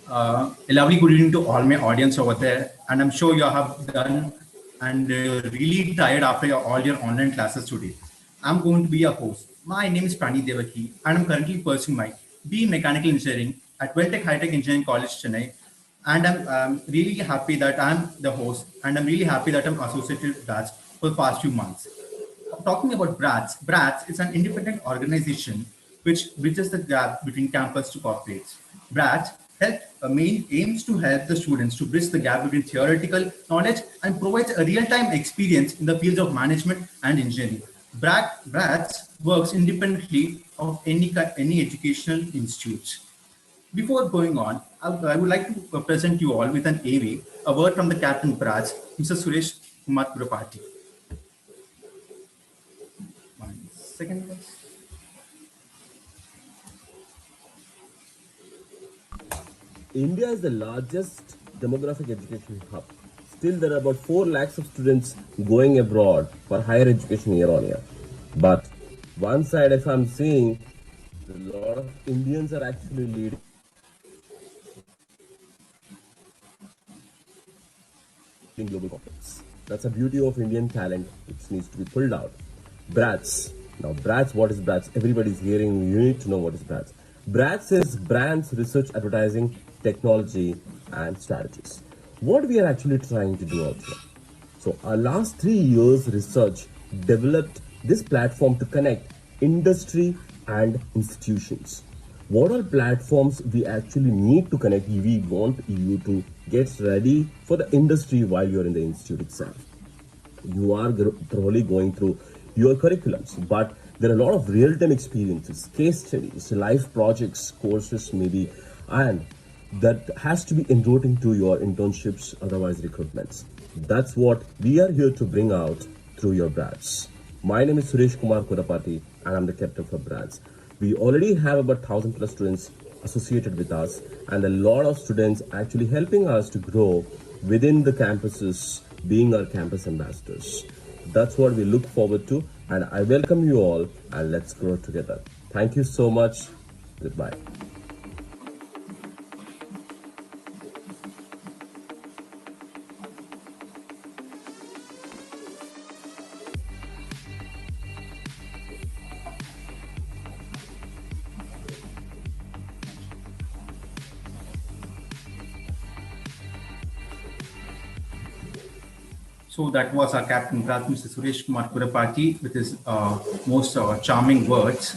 A lovely good evening to all my audience over there. And I'm sure you have done and you're really tired after all your online classes today. I'm going to be your host. My name is Prani Devaki, and I'm currently pursuing my B Mechanical Engineering at Welltech High Tech Engineering College, Chennai. And I'm really happy that I'm the host, and I'm really happy that I'm associated with BRATS for the past few months. Talking about BRATS, BRATS is an independent organization which bridges the gap between campus to corporates. BRATS aims to help the students to bridge the gap between theoretical knowledge and provides a real-time experience in the fields of management and engineering. BRATS works independently of any educational institutes. Before going on, I would like to present you all with an AV, a word from the Captain BRATS, Mr. Suresh Kumar Kurapati. One second, please. India is the largest demographic education hub. Still, there are about 4 lakhs of students going abroad for higher education year on year. But one side, if I'm seeing, a lot of Indians are actually leading global corporates. That's a beauty of Indian talent which needs to be pulled out. BRATS. Now, BRATS, what is BRATS? Everybody's hearing, you need to know what is BRATS. BRATS is Brands, Research, Advertising, Technology, and Strategies. What we are actually trying to do out here. So, our last 3 years research developed this platform to connect industry and institutions. What are platforms we actually need to connect? We want you to get ready for the industry while you're in the institute itself. You are thoroughly going through your curriculums, but there are a lot of real-time experiences, case studies, live projects, courses maybe, and that has to be enrolled into your internships, otherwise recruitments. That's what we are here to bring out through your BRATS. My name is Suresh Kumar Kurapati, and I'm the captain for BRATS. We already have about 1,000 plus students associated with us, and a lot of students actually helping us to grow within the campuses, being our campus ambassadors. That's what we look forward to, and I welcome you all, and let's grow together. Thank you so much. Goodbye. So that was our Captain BRATS, Mr. Suresh Kumar Kurapati, with his most charming words.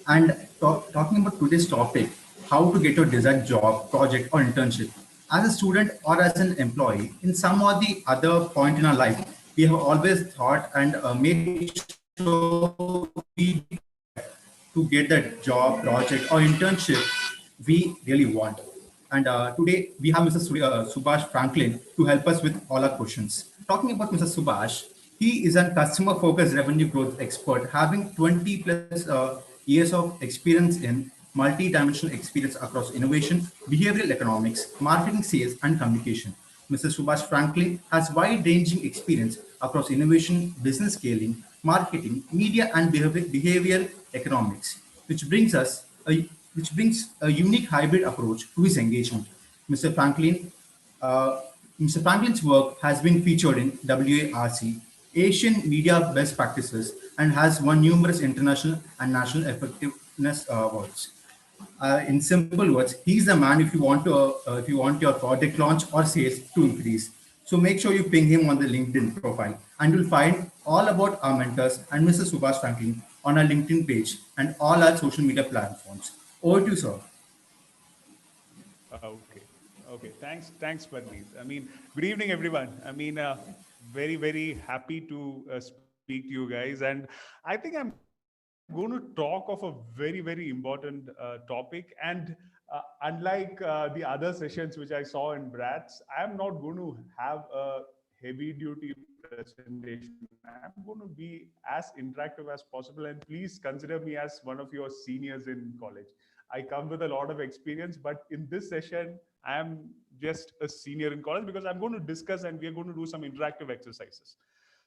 And talking about today's topic, how to get your desired job, project, or internship. As a student or as an employee, in some or the other point in our life, we have always thought and made sure we to get that job, project, or internship we really want. And today we have Mr. Subash Franklin to help us with all our questions. Talking about Mr. Subash, he is a customer-focused revenue growth expert, having 20 plus years of experience in multi-dimensional experience across innovation, behavioral economics, marketing, sales, and communication. Mr. Subash Franklin has wide-ranging experience across innovation, business scaling, marketing, media, and behavioral economics, which brings a unique hybrid approach to his engagement. Mr. Franklin, uh, Mr. Franklin's work has been featured in WARC, Asian Media Best Practices, and has won numerous international and national effectiveness awards. In simple words, he's the man if you want your product launch or sales to increase. So make sure you ping him on the LinkedIn profile, and you'll find all about our mentors and Mr. Subash Franklin on our LinkedIn page and all our social media platforms. Over to you, sir. Okay. Okay. Thanks, Parneet. I mean, good evening, everyone. I mean, very happy to speak to you guys. And I think I'm going to talk of a very important topic. And unlike the other sessions which I saw in BRATS, I'm not going to have a heavy duty presentation. I'm going to be as interactive as possible. And please consider me as one of your seniors in college. I come with a lot of experience, but in this session, I am just a senior in college because I'm going to discuss and we are going to do some interactive exercises.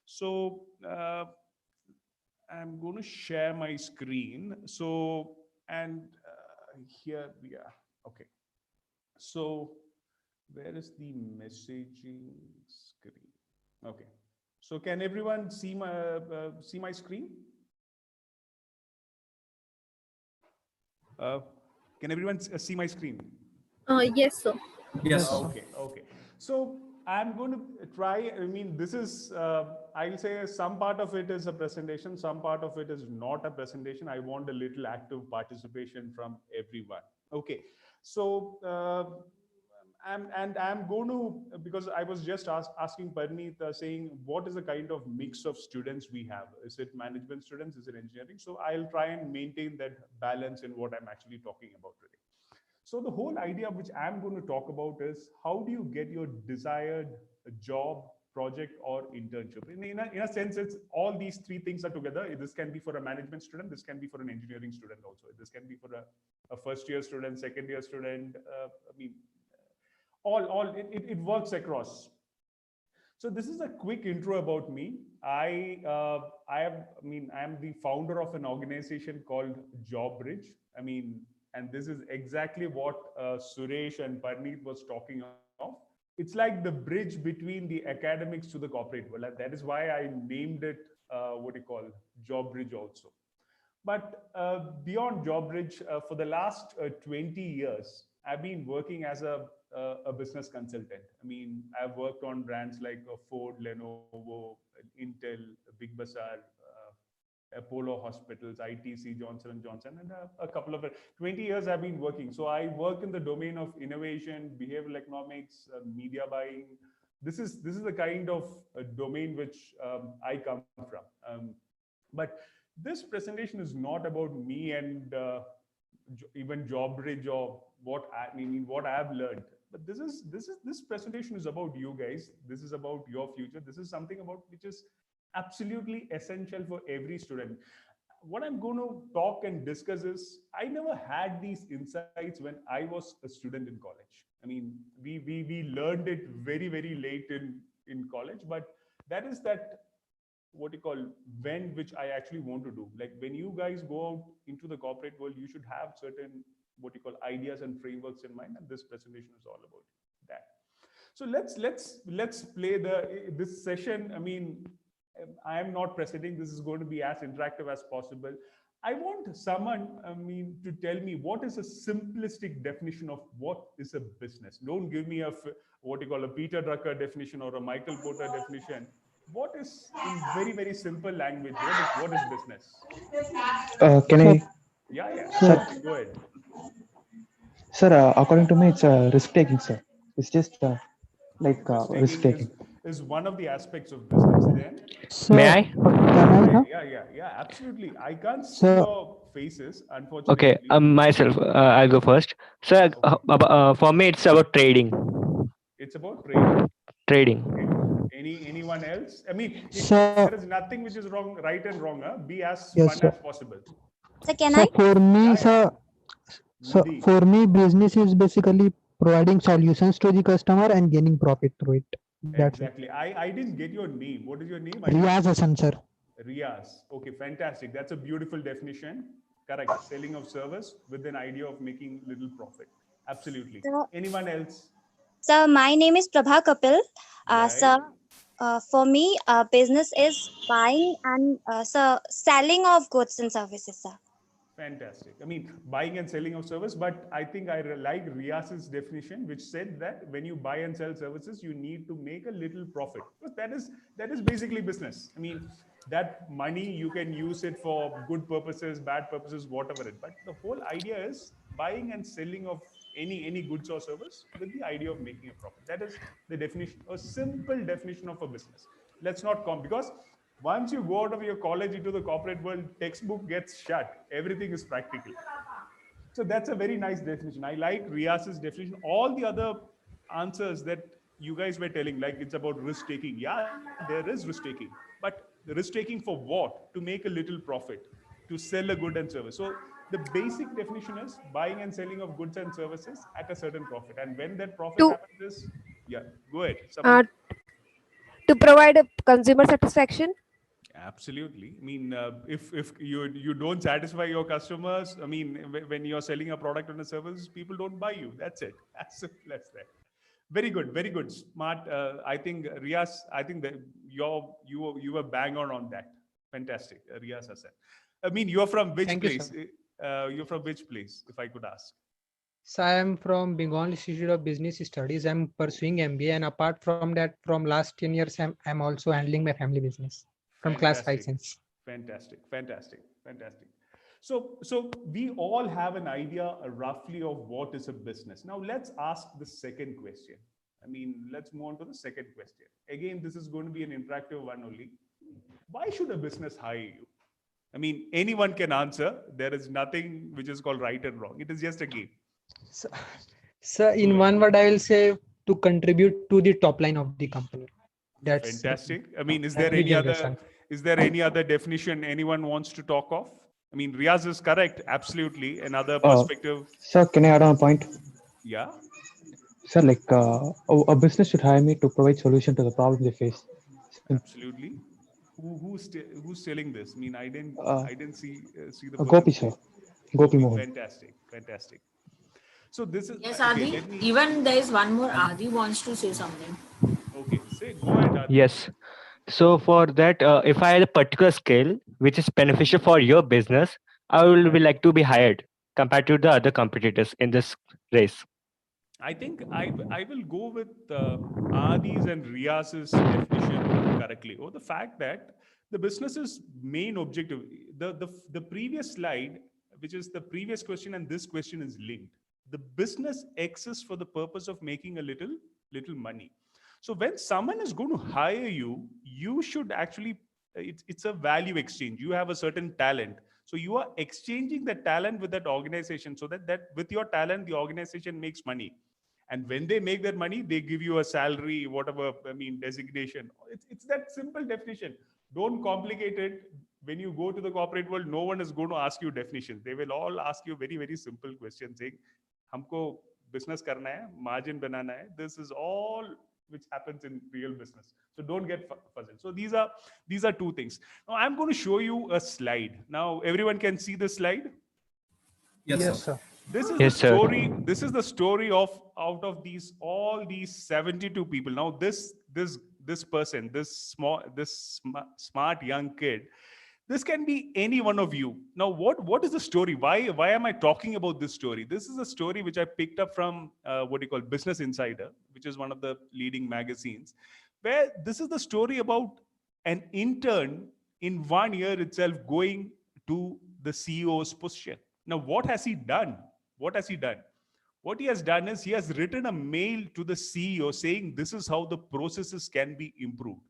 So I'm going to share my screen. So, and here we are. Okay. So where is the messaging screen? Okay. So can everyone see my screen? Can everyone see my screen? Yes, sir. Yes. Okay. So I'm going to try, I mean, this is, I'll say some part of it is a presentation, some part of it is not a presentation. I want a little active participation from everyone. Okay. So, I'm going to, because I was just asking Parneet, saying, what is the kind of mix of students we have? Is it management students? Is it engineering? So I'll try and maintain that balance in what I'm actually talking about today. So the whole idea which I'm going to talk about is how do you get your desired job, project, or internship? In a sense, it's all these three things are together. This can be for a management student. This can be for an engineering student also. This can be for a first year student, second year student. I mean, it works across. So this is a quick intro about me. I am the founder of an organization called JobBridge. And this is exactly what Suresh and Parneet was talking of. It's like the bridge between the academics to the corporate world. And that is why I named it JobBridge also. But beyond JobBridge, for the last 20 years, I've been working as a business consultant. I mean, I've worked on brands like Ford, Lenovo, Intel, Big Bazaar, Apollo Hospitals, ITC, Johnson & Johnson, and a couple of 20 years I've been working. So I work in the domain of innovation, behavioral economics, media buying. This is the kind of domain which I come from. But this presentation is not about me and even JobBridge or what I've learned. But this presentation is about you guys. This is about your future. This is something about which is absolutely essential for every student. What I'm going to talk and discuss is, I never had these insights when I was a student in college. I mean, we learned it very, very late in college, but that is that which I actually want to do. Like when you guys go out into the corporate world, you should have certain ideas and frameworks in mind, and this presentation is all about that. So let's play this session. I mean, I am not presenting. This is going to be as interactive as possible. I want someone, to tell me what is a simplistic definition of what is a business. Don't give me a Peter Drucker definition or a Michael Porter definition. What is, in very, very simple language, what is business? Can I? Yeah. Sir, go ahead. Sir, according to me, it's risk taking, sir. It's just risk taking. Is one of the aspects of business. Then, may I? Can I? Yeah, absolutely. I can't see your faces, unfortunately. Okay, myself, I'll go first. So, for me, it's about trading. It's about trading. Trading. Anyone else? I mean, Sir, there is nothing which is wrong, right and wrong. Be as fun as possible. So can I? For me, Yeah, sir. So for me, business is basically providing solutions to the customer and gaining profit through it. That's exactly. I didn't get your name. What is your name? Riyaz Hassan, sir. Riyaz. Okay, fantastic. That's a beautiful definition. Correct. Selling of service with an idea of making little profit. Absolutely. So, anyone else? So my name is Prabha Kapil. Right. So for me, business is buying and selling of goods and services, sir. Fantastic. I mean, buying and selling of service, but I think I like Riyaz's definition, which said that when you buy and sell services, you need to make a little profit. But that is basically business. I mean, that money, you can use it for good purposes, bad purposes, whatever it. But the whole idea is buying and selling of any goods or service with the idea of making a profit. That is the definition, a simple definition of a business. Let's not because once you go out of your college into the corporate world, textbook gets shut. Everything is practical. So that's a very nice definition. I like Riyaz's definition. All the other answers that you guys were telling, like it's about risk taking. Yeah, there is risk taking, but the risk taking for what? To make a little profit, to sell a good and service. So the basic definition is buying and selling of goods and services at a certain profit. And when that profit happens is, yeah, go ahead. To provide a consumer satisfaction. Absolutely. I mean, if you don't satisfy your customers, I mean, when you're selling a product or a service, people don't buy you. That's it. As simple as that. Very good, very good, smart. I think Riaz, I think that you were bang on that. Fantastic, Riaz has said. I mean, you're from which Thank you, place? sir. You're from which place, if I could ask? So I am from Bengal Institute of Business Studies. I'm pursuing MBA, and apart from that, from last 10 years, I'm also handling my family business from class 5 Fantastic, since. fantastic, fantastic, fantastic. So we all have an idea roughly of what is a business. Now let's ask the second question. I mean, let's move on to the second question. Again, this is going to be an interactive one only. Why should a business hire you? I mean, anyone can answer. There is nothing which is called right and wrong. It is just a game. So, so in one word, I will say to contribute to the top line of the company. That's Fantastic. I mean, the generation. is there any other definition anyone wants to talk of? I mean, Riaz is correct. Absolutely. Another perspective. Sir, can I add on a point? Yeah. Sir, like a business should hire me to provide solution to the problem they face. Absolutely. Who's selling this? I mean, I didn't see the person. Gopi, sir. Gopi Mohan. Fantastic, fantastic. So this is yes, Adi. Even there is one more. Adi wants to say something. Okay, go ahead, Adi. Yes. So for that, if I had a particular skill which is beneficial for your business, I will be like to be hired compared to the other competitors in this race. I think I will go with Adi's and Riaz's definition correctly, or the fact that the business's main objective, the previous slide, which is the previous question and this question is linked. The business exists for the purpose of making a little money. So when someone is going to hire you, you should actually, it's a value exchange. You have a certain talent. So you are exchanging that talent with that organization so that with your talent, the organization makes money. And when they make that money, they give you a salary, whatever, I mean, designation. It's that simple definition. Don't complicate it. When you go to the corporate world, no one is going to ask you definitions. They will all ask you very, very simple questions saying, humko business karna hai, margin banana hai. This is all which happens in real business. So don't get puzzled. So these are two things. Now I'm going to show you a slide. Now everyone can see this slide. Yes, sir. This is the story. This is the story of out of all these 72 people. Now this person, this smart young kid, this can be any one of you. Now what is the story? Why am I talking about this story? This is a story which I picked up from Business Insider, which is one of the leading magazines, where this is the story about an intern in 1 year itself going to the CEO's position. Now what has he done? What he has done is he has written a mail to the CEO saying this is how the processes can be improved.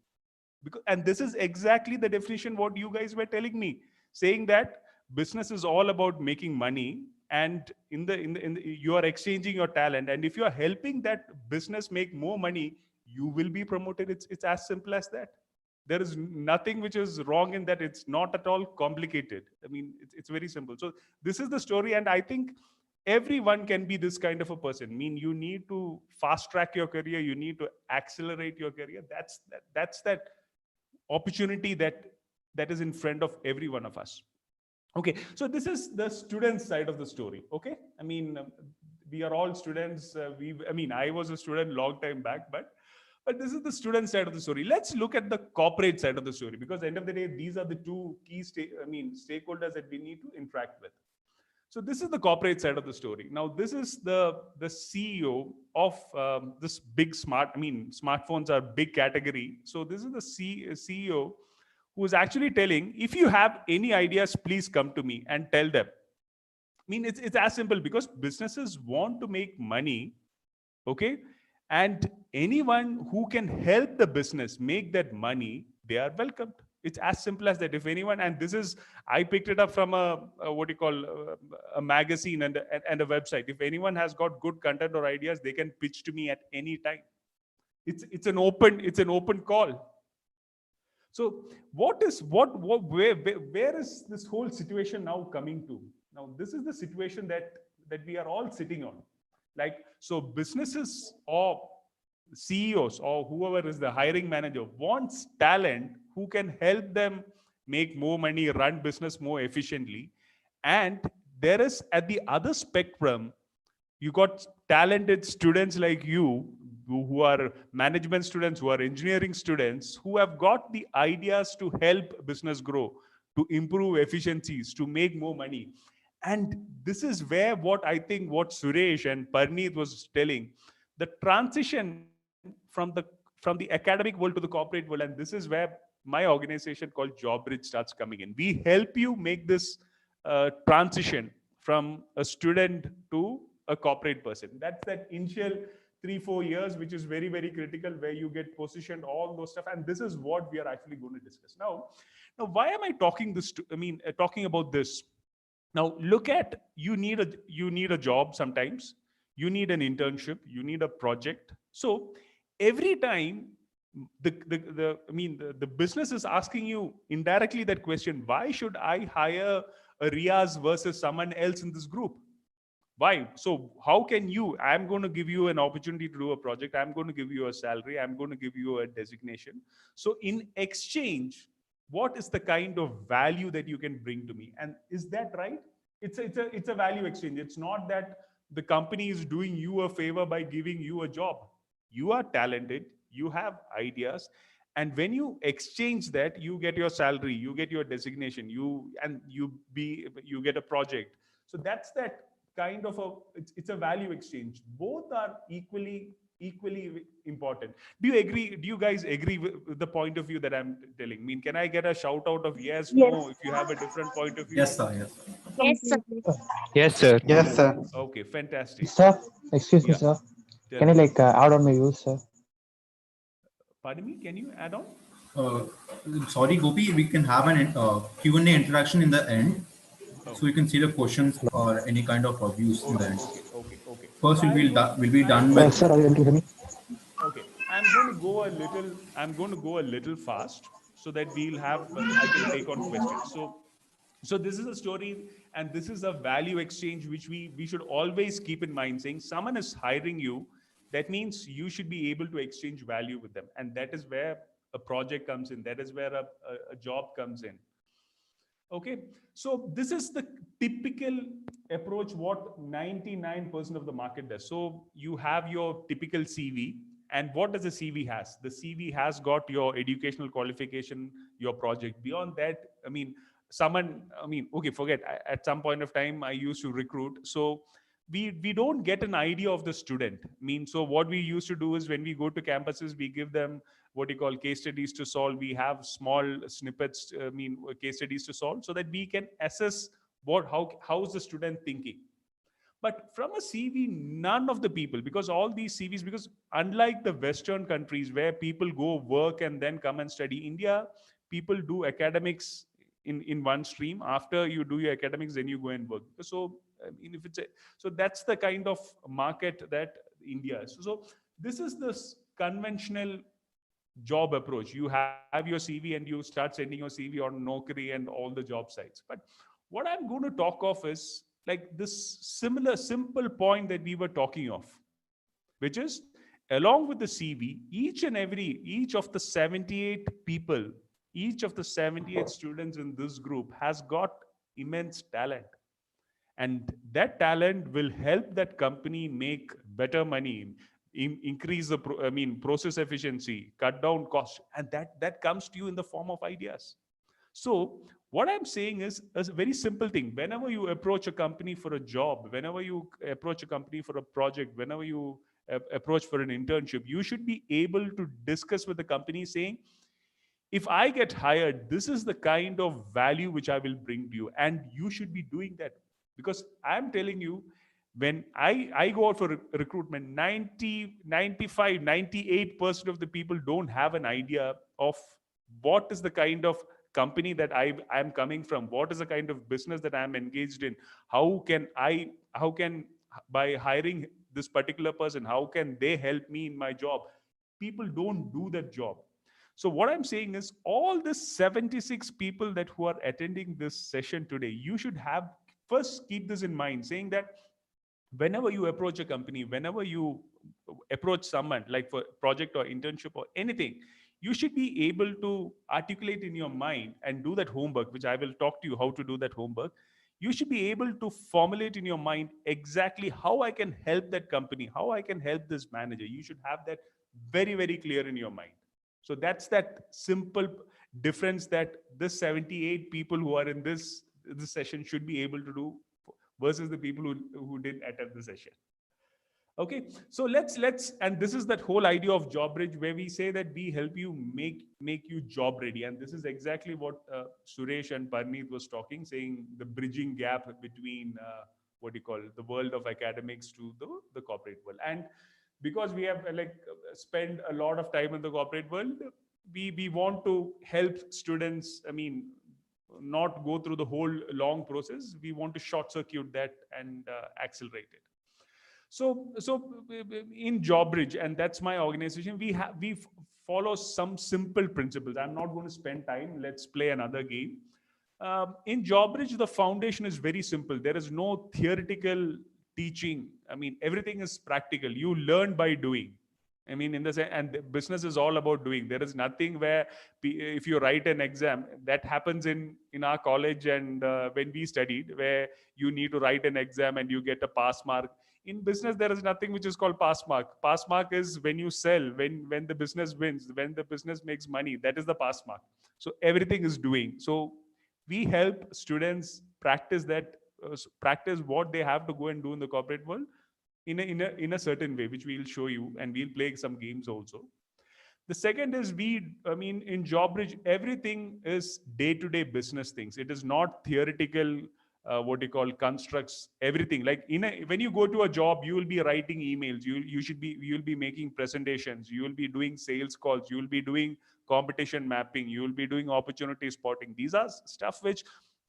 And this is exactly the definition what you guys were telling me, saying that business is all about making money, and you are exchanging your talent, and if you are helping that business make more money, you will be promoted. It's as simple as that. There is nothing which is wrong in that. It's not at all complicated. I mean, it's very simple. So this is the story, and I think everyone can be this kind of a person. I mean, you need to fast track your career. You need to accelerate your career. That's that opportunity that is in front of every one of us. Okay, so this is the student side of the story. Okay, I mean, we are all students. I was a student long time back, but this is the student side of the story. Let's look at the corporate side of the story, because at the end of the day, these are the two key stakeholders that we need to interact with. So this is the corporate side of the story. Now, this is the CEO of this big smartphones are big category. So this is the CEO who is actually telling, if you have any ideas, please come to me and tell them. I mean, it's as simple, because businesses want to make money, okay? And anyone who can help the business make that money, they are welcomed. It's as simple as that. If anyone, and this is, I picked it up from a magazine and a website. If anyone has got good content or ideas, they can pitch to me at any time. It's an open call. So where is this whole situation now coming to? Now this is the situation that we are all sitting on. Like, so businesses or CEOs or whoever is the hiring manager wants talent who can help them make more money, run business more efficiently. And there is, at the other spectrum, you got talented students like you, who are management students, who are engineering students, who have got the ideas to help business grow, to improve efficiencies, to make more money. And this is where what I think what Suresh and Parneet was telling, the transition from the academic world to the corporate world, and this is where my organization called JobBridge starts coming in. We help you make this transition from a student to a corporate person. That's that initial 3-4 years, which is very, very critical, where you get positioned, all those stuff. And this is what we are actually going to discuss now. Why am I talking this talking about this? Now look at, you need a job. Sometimes you need an internship, you need a project. So every time the business is asking you indirectly that question: why should I hire a Riaz versus someone else in this group? Why? So how can you, I'm going to give you an opportunity to do a project, I'm going to give you a salary, I'm going to give you a designation. So in exchange, what is the kind of value that you can bring to me? And is that right? It's a value exchange. It's not that the company is doing you a favor by giving you a job. You are talented, you have ideas, and when you exchange that, you get your salary, you get your designation, you get a project. So that's that kind of it's a value exchange. Both are equally important. Do you guys agree with the point of view that I'm telling? I mean, can I get a shout out of yes, no, if you have a different point of view? Yes, sir. Yes. Yes, sir. Yes, sir. Yes, sir. Okay, fantastic. Sir, excuse me, Yeah. sir. Tell Can I me. add on my views, sir? Pardon me, can you add on? Sorry, Gopi, we can have an Q&A interaction in the end. So you can see the questions or any kind of views in the end. Okay. First, So we'll be done with. Sir, are you able to hear me? Okay, I'm going to go a little fast so that we'll have I can take on questions. So this is a story, and this is a value exchange which we should always keep in mind. Saying someone is hiring you, that means you should be able to exchange value with them, and that is where a project comes in. That is where a job comes in. Okay, so this is the typical approach what 99% of the market does. So you have your typical CV, and what does the CV has? The CV has got your educational qualification, your project. Beyond that, okay, forget. At some point of time, I used to recruit. So we don't get an idea of the student. So what we used to do is, when we go to campuses, we give them what you call case studies to solve. We have small snippets, case studies to solve, so that we can assess how's the student thinking. But from a CV, none of the people, because all these CVs, because unlike the Western countries where people go work and then come and study, India, people do academics in one stream. After you do your academics, then you go and work. So so that's the kind of market that India is. So this is this conventional job approach. You have your CV and you start sending your CV on Naukri and all the job sites. But what I'm going to talk of is like this simple point that we were talking of, which is, along with the CV, each of the 78 people, each of the 78 students in this group has got immense talent. And that talent will help that company make better money, increase the process efficiency, cut down costs, and that comes to you in the form of ideas. So what I'm saying is a very simple thing. Whenever you approach a company for a job, whenever you approach a company for a project, whenever you approach for an internship, you should be able to discuss with the company saying, if I get hired, this is the kind of value which I will bring to you. And you should be doing that. Because I'm telling you, when I go out for recruitment, 90, 95, 98% of the people don't have an idea of what is the kind of company that I'm coming from, what is the kind of business that I'm engaged in, how can by hiring this particular person, how can they help me in my job? People don't do that job. So what I'm saying is, all the 76 people that who are attending this session today, you should have first keep this in mind, saying that whenever you approach a company, whenever you approach someone like for project or internship or anything, you should be able to articulate in your mind and do that homework, which I will talk to you how to do that homework. You should be able to formulate in your mind exactly how I can help that company, how I can help this manager. You should have that very, very clear in your mind. So that's that simple difference that this 78 people who are in this session should be able to do versus the people who didn't attend the session. Okay, so let's and this is that whole idea of job bridge, where we say that we help you make you job ready. And this is exactly what Suresh and Parneet was talking, saying the bridging gap between what do you call it, the world of academics to the corporate world. And because we have spent a lot of time in the corporate world, we want to help students, I mean, not go through the whole long process. We want to short circuit that and accelerate it. So in JobBridge, and that's my organization, we follow some simple principles. I'm not going to spend time. Let's play another game. In JobBridge, the foundation is very simple. There is no theoretical teaching. I mean, everything is practical. You learn by doing. I mean, in the sense, and business is all about doing. There is nothing where if you write an exam, that happens in our college and when we studied, where you need to write an exam and you get a pass mark. In business, there is nothing which is called pass mark. Pass mark is when you sell, when the business wins, when the business makes money. That is the pass mark. So everything is doing. So we help students practice that, practice what they have to go and do in the corporate world in a certain way, which we'll show you, and we'll play some games also. The second is in JobBridge, everything is day-to-day business things. It is not theoretical, what you call constructs, everything. Like when you go to a job, you will be writing emails. You'll be making presentations. You will be doing sales calls. You will be doing competition mapping. You will be doing opportunity spotting. These are stuff which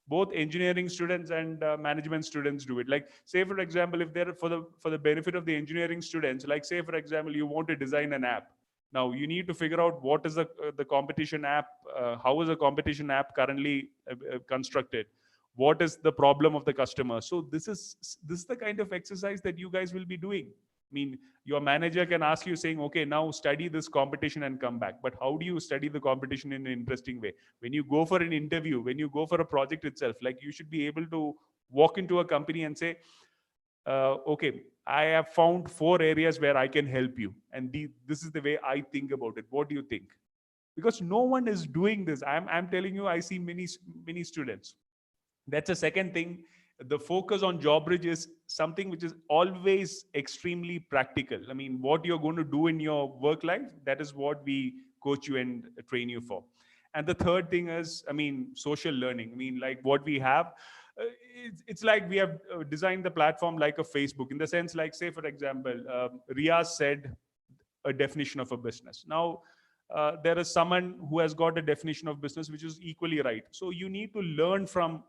both engineering students and management students do it. Like, say for example, if they're for the benefit of the engineering students, like say for example, you want to design an app. Now you need to figure out what is the competition app, how is a competition app currently constructed, what is the problem of the customer. So this is the kind of exercise that you guys will be doing. I mean, your manager can ask you saying, okay, now study this competition and come back. But how do you study the competition in an interesting way? When you go for an interview, when you go for a project itself, like you should be able to walk into a company and say, okay, I have found 4 areas where I can help you. And this is the way I think about it. What do you think? Because no one is doing this. I'm telling you, I see many students. That's the second thing. The focus on JobBridge is something which is always extremely practical. I mean, what you're going to do in your work life, that is what we coach you and train you for. And the third thing is, I mean, social learning. I mean, like what we have, it's like we have designed the platform like a Facebook, in the sense, like, say, for example, Riaz said a definition of a business. Now, there is someone who has got a definition of business which is equally right. So you need to learn from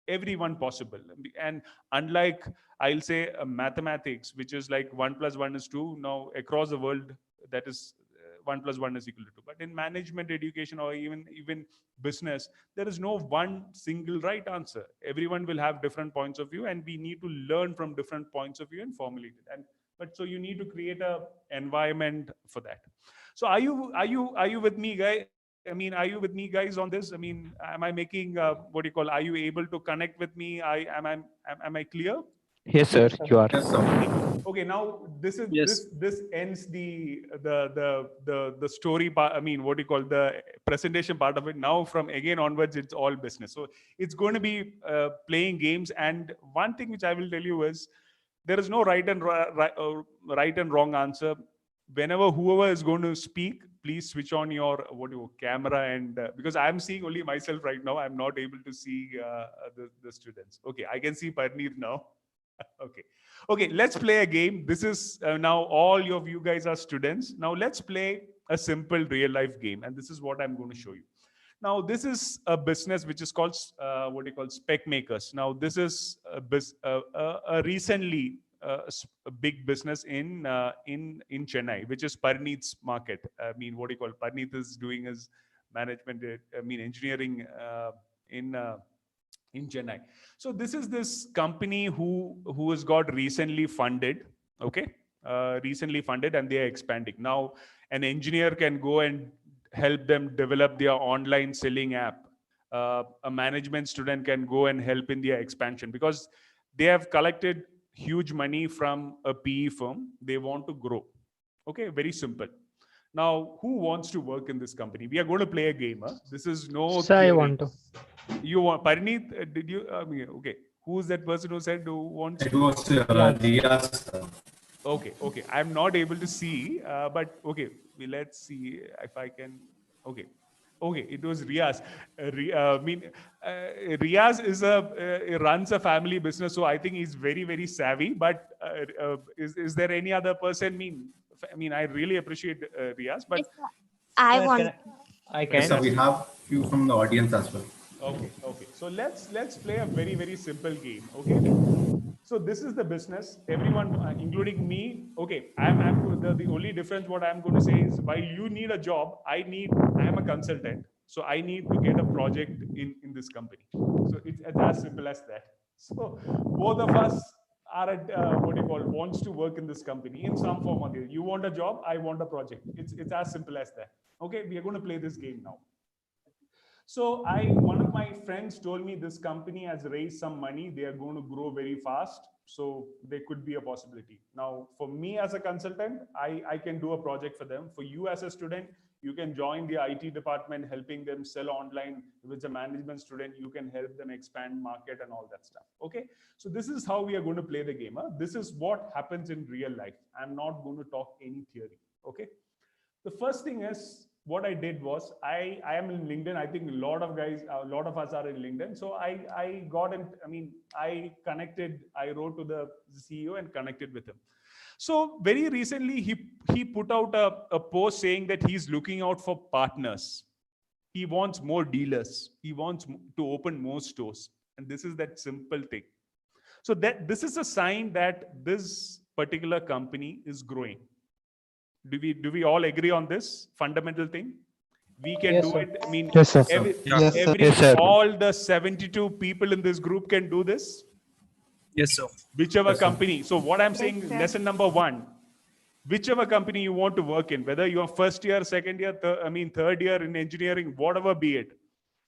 everyone possible. And unlike, I'll say, mathematics, which is like 1 + 1 = 2, now across the world, that is 1 + 1 = 2. But in management education, or even business, there is no one single right answer. Everyone will have different points of view, and we need to learn from different points of view and formulate it. But so you need to create a environment for that. So are you with me, guys? I mean, are you with me, guys, on this? I mean, am I making what do you call? Are you able to connect with me? Am I clear? Yes, sir, you are. Yes, sir. Okay, now this is Yes. this ends the story part. I mean, what do you call, the presentation part of it. Now from again onwards, it's all business. So it's going to be playing games. And one thing which I will tell you is, there is no right and wrong answer. Whenever whoever is going to speak, please switch on your camera, and because I'm seeing only myself right now, I'm not able to see the students. Okay, I can see Parneet now. Okay, let's play a game. This is now all of you guys are students. Now let's play a simple real life game, and this is what I'm going to show you. Now this is a business which is called Spec Makers. Now this is a recently a big business in Chennai, which is Parneet's market. I mean, Parneet is doing his management, engineering in Chennai. So this company who has got recently funded, okay, recently funded, and they are expanding. Now an engineer can go and help them develop their online selling app. A management student can go and help in their expansion because they have collected huge money from a PE firm. They want to grow. Okay, very simple. Now, who wants to work in this company? We are going to play a game. Huh? This is no So I theory. want to. You want Parneet? Did you? Okay. Who's that person who said who wants? It was Riaz. Okay. I'm not able to see, but okay. Let's see if I can. Okay. It was Riaz. Riaz is runs a family business, so I think he's very, very savvy. But is there any other person? I really appreciate Riaz, but Yes, sir. I want. I Yes, sir, can. we have few from the audience as well. okay. So let's play a very, very simple game. Okay. So this is the business. Everyone, including me. Okay. The only difference what I'm going to say is while you need a job, I am a consultant. So I need to get a project in this company. So it's as simple as that. So both of us are at wants to work in this company in some form or the other. You want a job, I want a project. It's as simple as that. Okay, we are going to play this game now. So one of my friends told me this company has raised some money. They are going to grow very fast. So there could be a possibility. Now, for me as a consultant, I can do a project for them. For you as a student, you can join the IT department, helping them sell online. If it's a management student, you can help them expand market and all that stuff. Okay. So this is how we are going to play the game. Huh? This is what happens in real life. I'm not going to talk any theory. Okay. The first thing is, what I did was I am in LinkedIn. I think a lot of us are in LinkedIn. So I connected, I wrote to the CEO and connected with him. So very recently, he put out a post saying that he's looking out for partners. He wants more dealers. He wants to open more stores. And this is that simple thing. So this is a sign that this particular company is growing. Do we all agree on this fundamental thing? We can do it. Yes, sir. All the 72 people in this group can do this. Yes, sir. Whichever company. So what I'm saying, lesson number one, whichever company you want to work in, whether you're first year, second year, third year in engineering, whatever be it,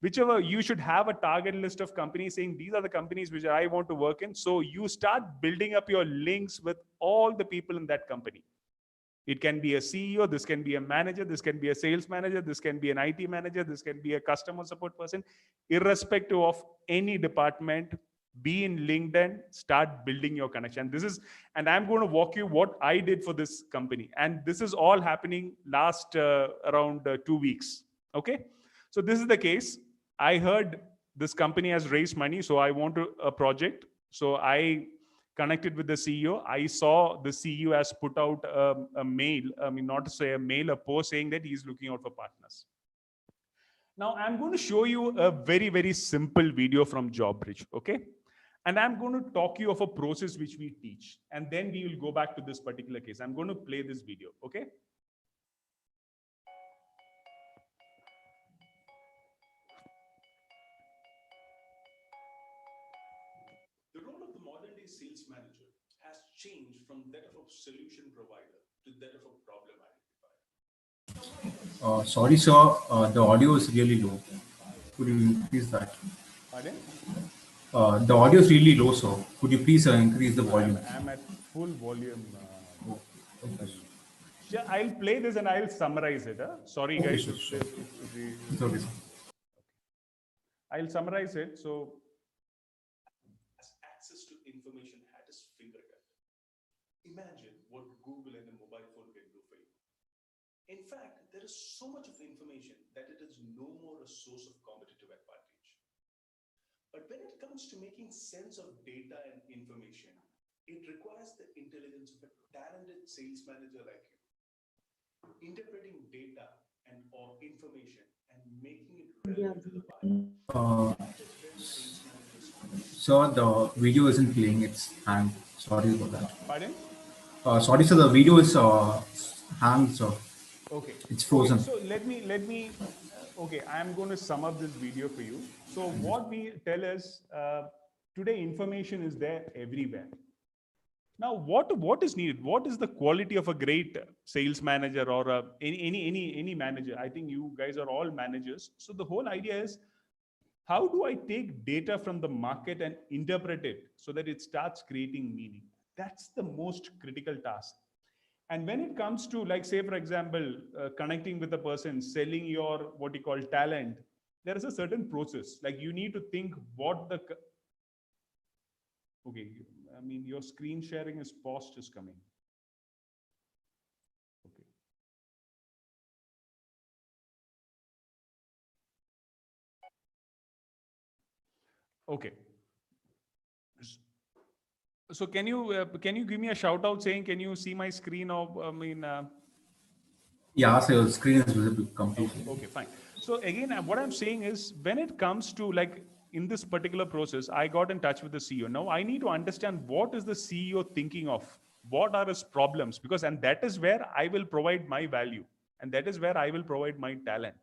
whichever, you should have a target list of companies saying these are the companies which I want to work in. So you start building up your links with all the people in that company. It can be a CEO, this can be a manager, this can be a sales manager, this can be an IT manager, this can be a customer support person. Irrespective of any department, be in LinkedIn, start building your connection. And I'm going to walk you what I did for this company. And this is all happening last around 2 weeks. Okay. So this is the case. I heard this company has raised money, so I want a project. So I connected with the CEO. I saw the CEO has put out a mail, a post saying that he's looking out for partners. Now, I'm going to show you a very, very simple video from JobBridge, okay? And I'm going to talk you of a process which we teach. And then we will go back to this particular case. I'm going to play this video, okay? The role of the modern day sales manager has changed from that of a solution provider to that of a problem identifier. Sorry, sir. The audio is really low. Could you increase that? Pardon? The audio is really low, sir. Could you please increase the volume? I'm at full volume. Okay. I'll play this and I'll summarize it. Sorry, Okay, guys. sure. It's okay, sir. I'll summarize it. So, access to information at his fingertip. Imagine what Google and a mobile phone can do for you. In fact, there is so much of information that it is no more a source of competitive advantage. But when it comes to making sense of data and information, it requires the intelligence of a talented sales manager like you. Interpreting data or information and making it relevant to the buyer. Sir, the video isn't playing. It's hanged. Sorry about that. Pardon? Sorry, sir. The video is hanged, sir. Okay. It's frozen. Okay, so let me. Okay, I'm going to sum up this video for you. So what we tell is today information is there everywhere. Now, what is needed? What is the quality of a great sales manager or any manager? I think you guys are all managers. So the whole idea is, how do I take data from the market and interpret it so that it starts creating meaning? That's the most critical task. And when it comes to, like, say, for example, connecting with a person, selling your what you call talent, there is a certain process. Like, you need to think what the okay. I mean, your screen sharing is paused is coming. Okay. Okay. So can you give me a shout out saying, can you see my screen? Or I mean, Yeah, so your screen is visible completely. okay, fine. So again, what I'm saying is, when it comes to, like, in this particular process, I got in touch with the CEO. Now I need to understand what is the CEO thinking of, what are his problems, because, and that is where I will provide my value, and that is where I will provide my talent.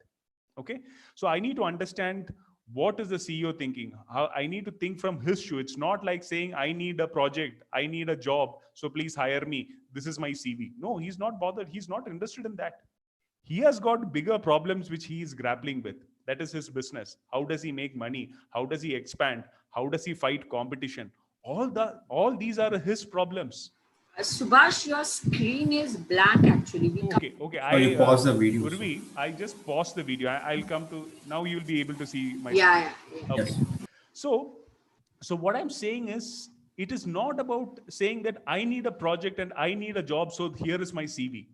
Okay. So I need to understand what is the CEO thinking. How I need to think from his shoe. It's not like saying, I need a project, I need a job, so please hire me. This is my CV. No, he's not bothered. He's not interested in that. He has got bigger problems which he is grappling with. That is his business. How does he make money? How does he expand? How does he fight competition? All these are his problems. Subash, your screen is blank actually. Okay. Oh, you pause the video. Urvi, I just paused the video. I'll come to, now you'll be able to see my Yeah. Okay. Yes. So what I'm saying is, it is not about saying that I need a project and I need a job, so here is my CV.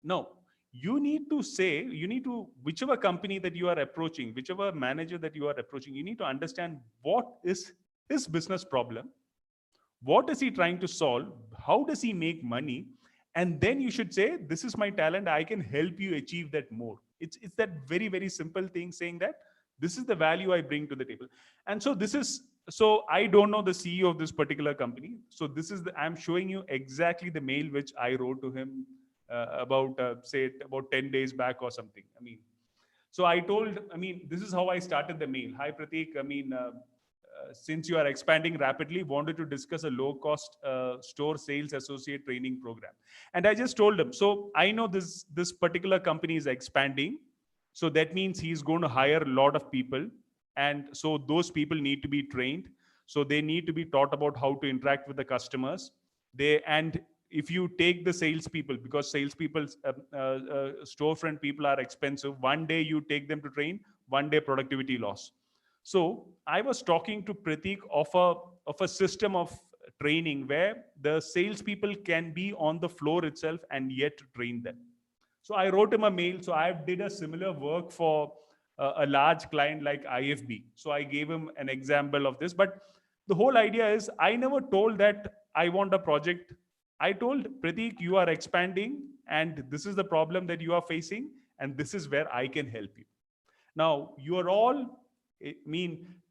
No, you need to, whichever company that you are approaching, whichever manager that you are approaching, you need to understand what is his business problem. What is he trying to solve? How does he make money? And then you should say, this is my talent. I can help you achieve that more. It's that very, very simple thing, saying that this is the value I bring to the table. And so I don't know the CEO of this particular company. So I'm showing you exactly the mail which I wrote to him about 10 days back or something. This is how I started the mail. Hi, Prateek. Since you are expanding rapidly, wanted to discuss a low-cost store sales associate training program. And I just told him, so I know this particular company is expanding. So that means he's going to hire a lot of people. And so those people need to be trained. So they need to be taught about how to interact with the customers. And if you take the salespeople, because salespeople, storefront people are expensive, one day you take them to train, one day productivity loss. So I was talking to Prateek of a system of training where the salespeople can be on the floor itself and yet train them. So I wrote him a mail. So I did a similar work for a large client like IFB. So I gave him an example of this. But the whole idea is, I never told that I want a project. I told Prateek, you are expanding and this is the problem that you are facing, and this is where I can help you. Now, you are all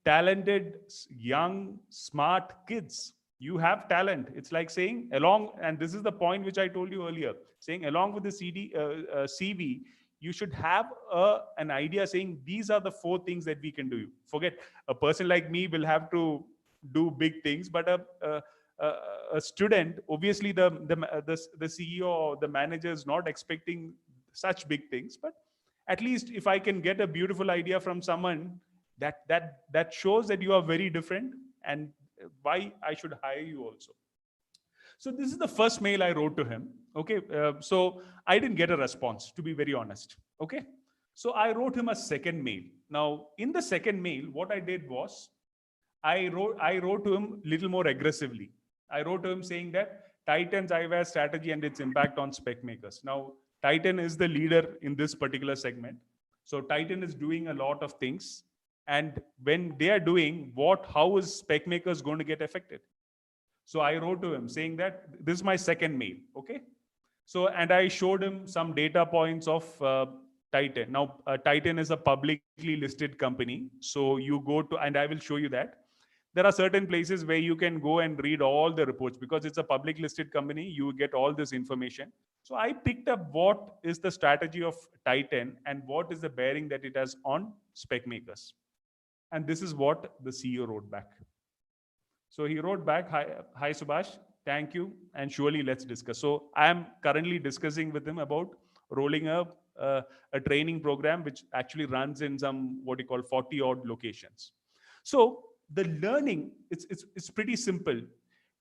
talented, young, smart kids. You have talent. It's like saying and this is the point which I told you earlier, saying along with the CV, you should have an idea saying, these are the 4 things that we can do. Forget a person like me will have to do big things, but a student, obviously the CEO or the manager is not expecting such big things, but at least if I can get a beautiful idea from someone, that shows that you are very different and why I should hire you also. So this is the first mail I wrote to him. Okay. So I didn't get a response, to be very honest. Okay. So I wrote him a second mail. Now in the second mail, what I did was I wrote to him a little more aggressively. I wrote to him saying that Titan's eyewear strategy and its impact on spec makers. Now, Titan is the leader in this particular segment. So Titan is doing a lot of things. And when they are doing how is spec makers going to get affected? So I wrote to him saying that this is my second mail. Okay. So, and I showed him some data points of Titan. Now, Titan is a publicly listed company. So you go to, and I will show you that. There are certain places where you can go and read all the reports because it's a public listed company. You get all this information. So I picked up what is the strategy of Titan and what is the bearing that it has on spec makers. And this is what the CEO wrote back. So he wrote back, hi Subash, Thank you. And surely let's discuss. So I am currently discussing with him about rolling up a training program which actually runs in some what you call 40 odd locations. So the learning, it's pretty simple.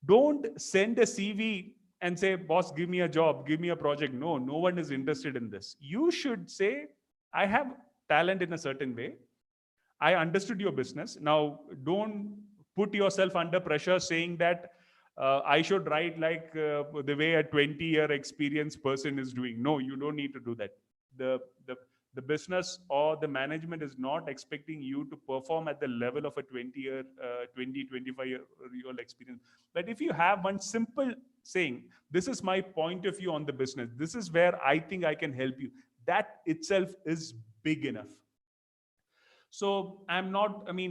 Don't send a CV and say, boss, give me a job, give me a project. No one is interested in this. You should say, I have talent in a certain way. I understood your business. Now, don't put yourself under pressure saying that I should write like the way a 20-year experienced person is doing. No, you don't need to do that. The, the, the business or the management is not expecting you to perform at the level of a 25-year-old experience. But if you have one simple saying, this is my point of view on the business, this is where I think I can help you, that itself is big enough. So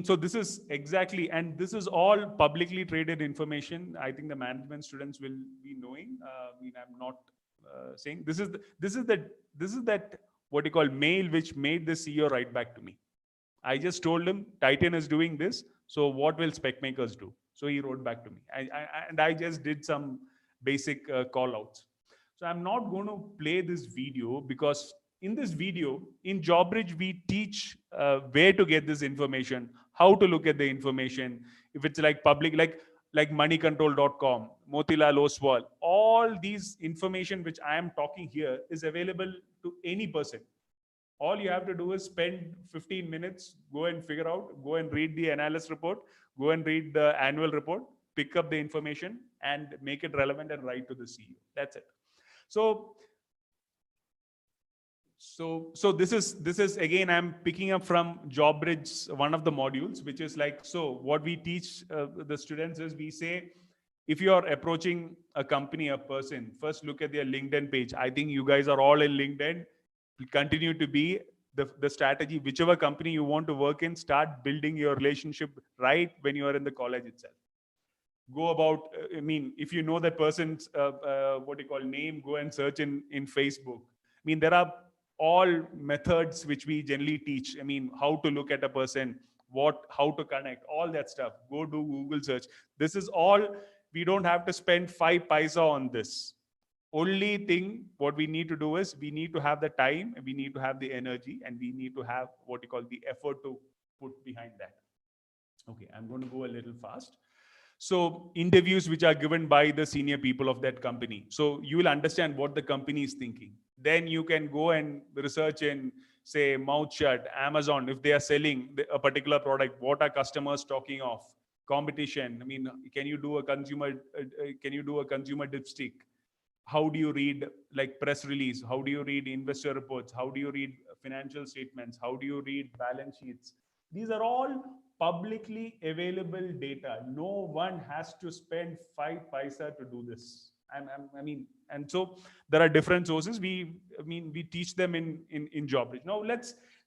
so this is exactly, and this is all publicly traded information. I think the management students will be knowing. I'm not saying this is that what you call mail which made the CEO write back to me. I just told him Titan is doing this. So what will spec makers do? So he wrote back to me, and I just did some basic call outs. So I'm not going to play this video because in this video, in JobBridge, we teach where to get this information, how to look at the information. If it's like public, like moneycontrol.com, Motilal Oswal, all these information which I am talking here is available to any person. All you have to do is spend 15 minutes, go and figure out, go and read the analyst report, go and read the annual report, pick up the information and make it relevant and write to the CEO. That's it. So this is again, I'm picking up from JobBridge, one of the modules, which is like, so what we teach the students is we say, if you are approaching a company, a person, first look at their LinkedIn page. I think you guys are all in LinkedIn. Continue to be the strategy, whichever company you want to work in, start building your relationship right when you are in the college itself. Go about, if you know that person's name, go and search in Facebook. There are all methods which we generally teach. How to look at a person, how to connect, all that stuff. Go do Google search. This is all, we don't have to spend 5 paisa on this. Only thing what we need to do is we need to have the time, we need to have the energy, and we need to have the effort to put behind that. Okay, I'm going to go a little fast. So interviews which are given by the senior people of that company. So you will understand what the company is thinking. Then you can go and research in, say, Mouth Shut, Amazon, if they are selling a particular product, what are customers talking of? Competition. Can you do a consumer dipstick? How do you read like press release? How do you read investor reports? How do you read financial statements? How do you read balance sheets? These are all publicly available data. No one has to spend 5 paisa to do this. And so there are different sources. We teach them in JobBridge. Now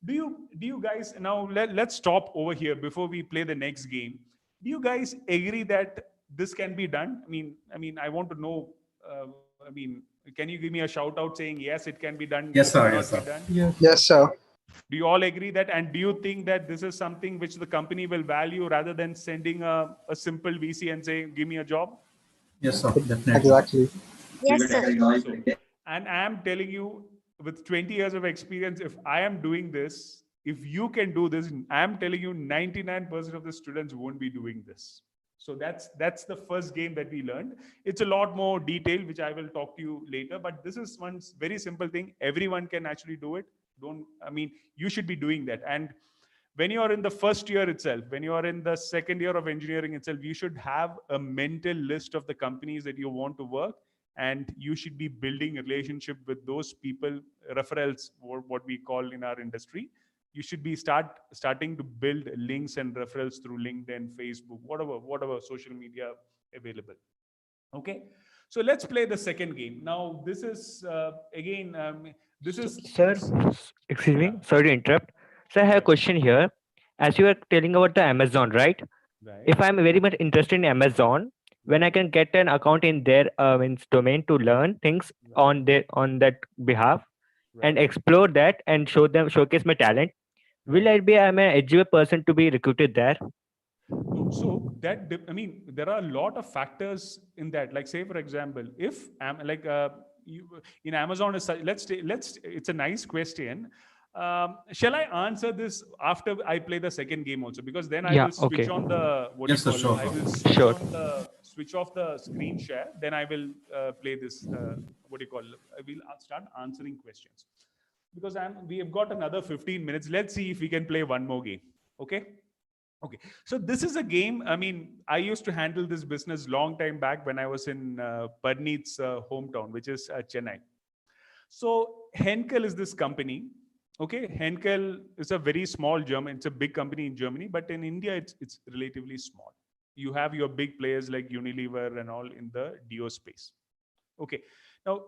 do you guys, now let's stop over here before we play the next game. Do you guys agree that this can be done? I want to know, can you give me a shout out saying, yes, it can be done? Yes, sir. Yes, sir. Yes, sir. Do you all agree that? And do you think that this is something which the company will value rather than sending a simple VC and saying, give me a job? Yes, sir. Definitely. Exactly. Yes, sir. And I am telling you, with 20 years of experience, if I am doing this, if you can do this, I am telling you 99% of the students won't be doing this. So that's the first game that we learned. It's a lot more detailed, which I will talk to you later. But this is one very simple thing. Everyone can actually do it. You should be doing that. And when you are in the first year itself, when you are in the second year of engineering itself, you should have a mental list of the companies that you want to work. And you should be building a relationship with those people, referrals, or what we call in our industry. You should be starting to build links and referrals through LinkedIn, Facebook, whatever social media available. Okay, so let's play the second game. Now, this is Sir, excuse me, sorry to interrupt. Sir, I have a question here. As you are telling about the Amazon, right? Right. If I'm very much interested in Amazon, when I can get an account in their domain to learn things on that behalf, and explore that and showcase my talent, will I be I'm an eligible person to be recruited there? So that, I mean, there are a lot of factors in that. Like, say, for example, if in Amazon, it's a nice question. Shall I answer this after I play the second game also? Because then I Yeah, will switch okay. on the, Yes, sir, sure. I will switch Sure. on the, switch off the screen share. Then I will play this, I will start answering questions. Because we have got another 15 minutes. Let's see if we can play one more game. Okay. Okay, so this is a game. I mean, I used to handle this business long time back when I was in Parneet's hometown, which is Chennai. So Henkel is this company. Okay, Henkel is a very small German. It's a big company in Germany, but in India, it's relatively small. You have your big players like Unilever and all in the DO space. Okay, now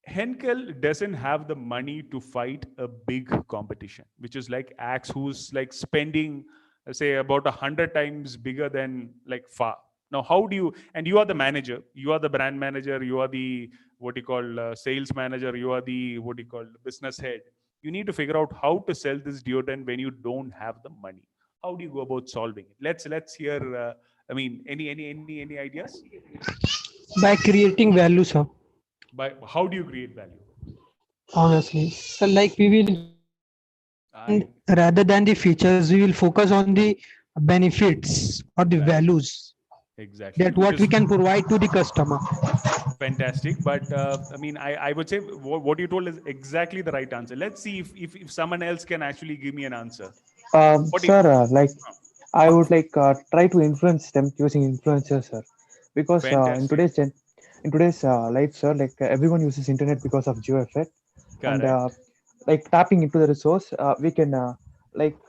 Henkel doesn't have the money to fight a big competition, which is like Axe, who's like spending, say, about 100 times bigger than like FA. Now, how do you, and you are the manager, you are the brand manager, you are the, sales manager, you are the, business head. You need to figure out how to sell this deodorant when you don't have the money. How do you go about solving it? Let's hear, I mean, any ideas? By creating value, sir. By how do you create value? Honestly, so like we will, rather than the features, we will focus on the benefits or the values Exactly. that what we can provide to the customer. Fantastic. But I mean, I would say what you told is exactly the right answer. Let's see if someone else can actually give me an answer. Sir, like I would like try to influence them using influencers, sir, because Fantastic. in today's life, sir, like everyone uses internet because of geo effect, and Correct. like tapping into the resource, we can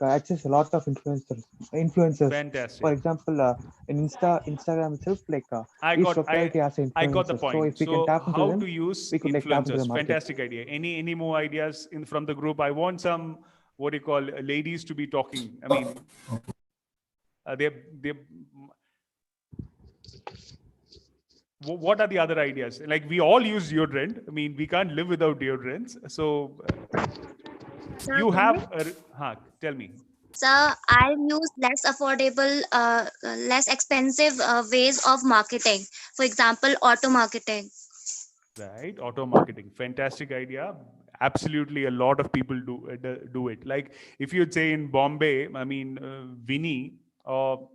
access a lot of influencers. For Fantastic. example, in Instagram itself, like I each got locality has an I got the influencer. So point. if we can So tap into how them, to use we could like tap into the influencers? market. Fantastic idea. Any more ideas from the group? I want some ladies to be talking. I mean, they what are the other ideas? Like, we all use deodorant. I mean, we can't live without deodorants. So Sir, you can have you? tell me. So I use less affordable, less expensive ways of marketing. For example, auto marketing. Right, auto marketing, fantastic idea. Absolutely, a lot of people do it. Like, if you'd say in Bombay, I mean, Vinny or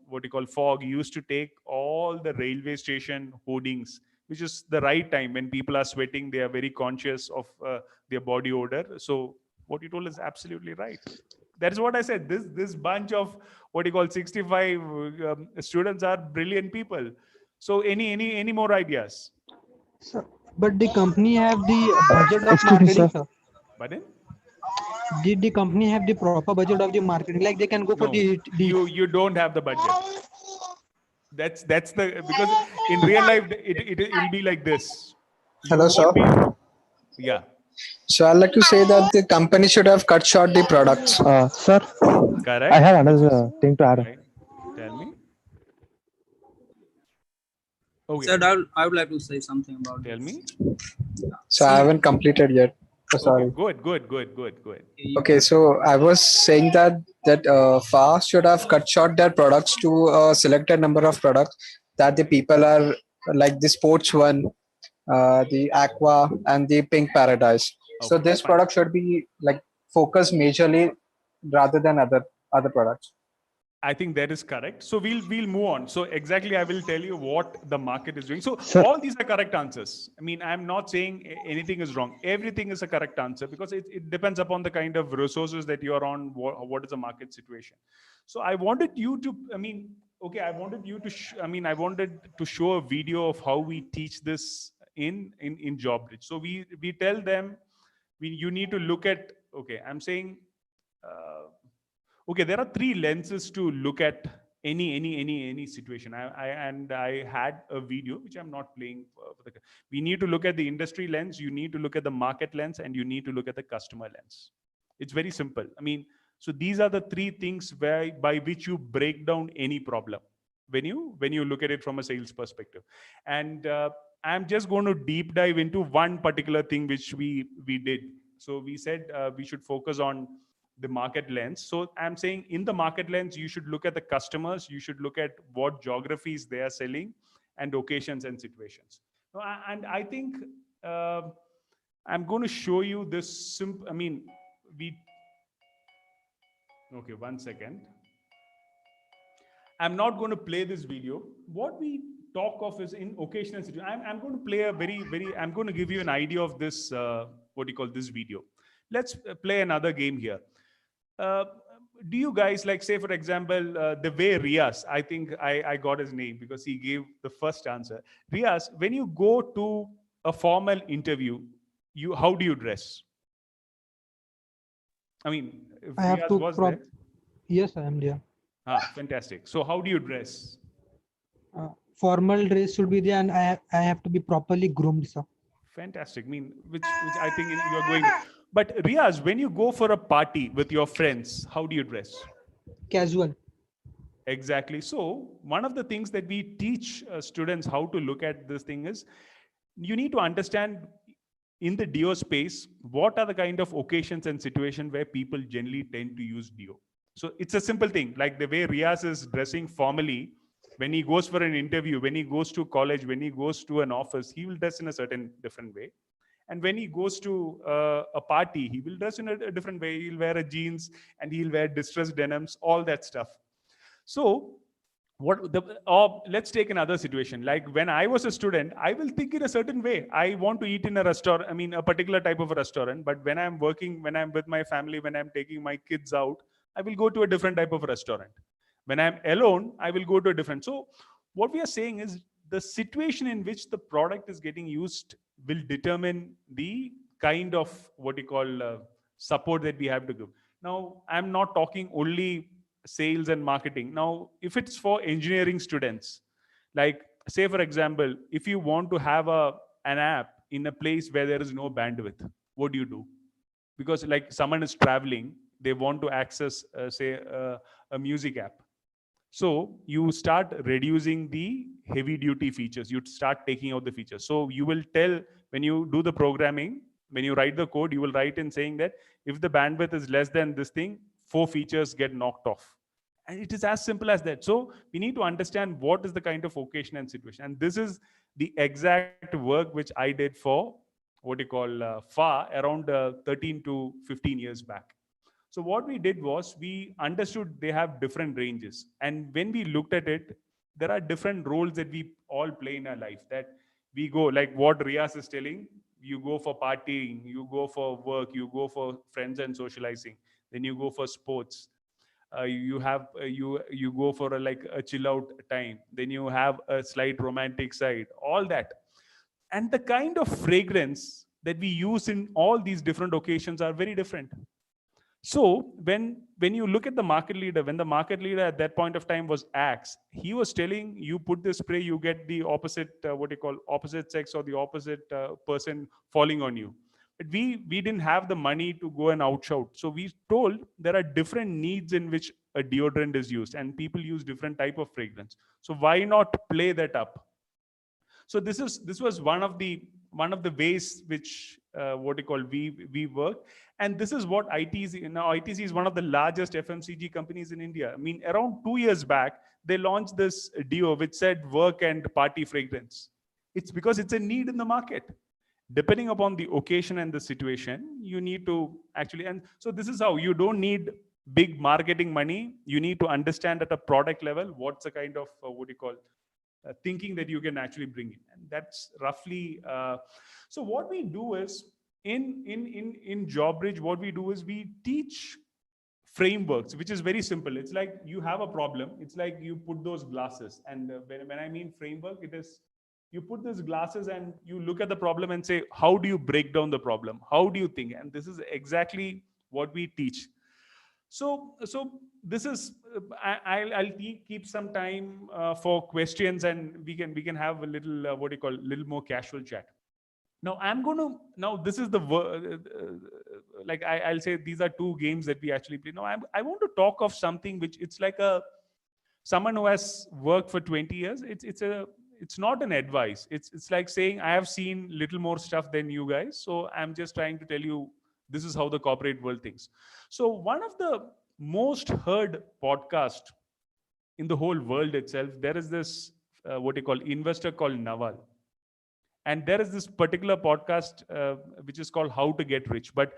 Fog used to take all the railway station hoardings, which is the right time when people are sweating. They are very conscious of their body odor. So what you told is absolutely right. That's what I said. This bunch of 65 students are brilliant people. So any more ideas? So, but the company have the budget of Excuse me, marketing, sir. sir. Pardon? Did the company have the proper budget of the marketing? Like they can go for No, the you don't have the budget. That's the, because in real life it'll be like this. You Hello, sir. won't be. Yeah. So I'd like to say that the company should have cut short the products. Sir, Correct. I have another thing to add. Right. Tell me. Okay. Sir, I would like to say something about Tell me. So I haven't completed yet. Oh, sorry. Okay, good. Okay, so I was saying that FA should have cut short their products to a selected number of products that the people are like the sports one, the aqua, and the pink paradise. So Okay, this fine. product should be like focused majorly rather than other products. I think that is correct. So we'll move on. So exactly, I will tell you what the market is doing. So Sir. all these are correct answers. I mean, I'm not saying anything is wrong. Everything is a correct answer because it depends upon the kind of resources that you are on. What is the market situation? So I wanted you to, I mean, okay, I wanted you to, I wanted to show a video of how we teach this in JobBridge. So we tell them, you need to look at, okay, I'm saying, okay, there are three lenses to look at any situation. I had a video which I'm not playing we need to look at the industry lens, you need to look at the market lens, and you need to look at the customer lens. It's very simple. I mean, so these are the three things by which you break down any problem when you look at it from a sales perspective. And I'm just going to deep dive into one particular thing which we did. So we said we should focus on the market lens. So I'm saying in the market lens, you should look at the customers, you should look at what geographies they are selling and occasions and situations. And I think I'm going to show you this okay, 1 second. I'm not going to play this video. What we talk of is in occasional situation. I'm going to play I'm going to give you an idea of this, this video. Let's play another game here. Do you guys, like, say, for example, the way Riaz, I think I got his name because he gave the first answer. Riaz, when you go to a formal interview, how do you dress? I mean, if I have Riaz to was there. Yes, I am there. Fantastic. So how do you dress? Formal dress should be there, and I have to be properly groomed, sir. Fantastic. I mean, which I think you're going to. But Riaz, when you go for a party with your friends, how do you dress? Casual. Exactly. So one of the things that we teach students how to look at this thing is, you need to understand in the deo space, what are the kind of occasions and situations where people generally tend to use deo. So it's a simple thing, like the way Riaz is dressing formally. When he goes for an interview, when he goes to college, when he goes to an office, he will dress in a certain different way. And when he goes to a party, he will dress in a different way. He'll wear a jeans and he'll wear distressed denims, all that stuff. So let's take another situation. Like when I was a student, I will think in a certain way. I want to eat in a restaurant, a particular type of a restaurant. But when I'm working, when I'm with my family, when I'm taking my kids out, I will go to a different type of restaurant. When I'm alone, I will go to a different. So what we are saying is the situation in which the product is getting used will determine the kind of support that we have to give. Now, I'm not talking only sales and marketing. Now, if it's for engineering students, like say, for example, if you want to have an app in a place where there is no bandwidth, what do you do? Because like someone is traveling, they want to access, say, a music app. So you start reducing the heavy duty features. You start taking out the features. So you will tell when you do the programming, when you write the code, you will write in saying that if the bandwidth is less than this thing, 4 features get knocked off. And it is as simple as that. So we need to understand what is the kind of occasion and situation. And this is the exact work which I did for FA around 13 to 15 years back. So what we did was we understood they have different ranges. And when we looked at it, there are different roles that we all play in our life. That we go, like what Riaz is telling, you go for partying, you go for work, you go for friends and socializing, then you go for sports. You go for a chill out time, then you have a slight romantic side, all that. And the kind of fragrance that we use in all these different occasions are very different. So when you look at the market leader, when the market leader at that point of time was Axe, he was telling you put this spray, you get the opposite, opposite sex or the opposite person falling on you. But we didn't have the money to go and outshout. So we told there are different needs in which a deodorant is used and people use different type of fragrance. So why not play that up? So this was one of the ways which we work. And this is what ITC, now ITC is one of the largest FMCG companies in India. I mean, around 2 years back, they launched this deo which said work and party fragrance. It's because it's a need in the market. Depending upon the occasion and the situation, you need to actually, and so this is how you don't need big marketing money. You need to understand at a product level, what's the kind of, thinking that you can actually bring in. And that's roughly, so what we do is, in JobBridge, what we do is we teach frameworks, which is very simple. It's like you have a problem. It's like you put those glasses. And when I mean framework, it is, you put these glasses and you look at the problem and say, how do you break down the problem? How do you think? And this is exactly what we teach. So this is, I'll keep some time for questions, and we can have a little, little more casual chat. Now this is I'll say these are 2 games that we actually play. Now I want to talk of something which it's like someone who has worked for 20 years. It's not an advice. It's like saying I have seen little more stuff than you guys. So I'm just trying to tell you This is how the corporate world thinks. So one of the most heard podcast in the whole world itself, there is this what you call investor called Naval. And there is this particular podcast which is called How to Get Rich, but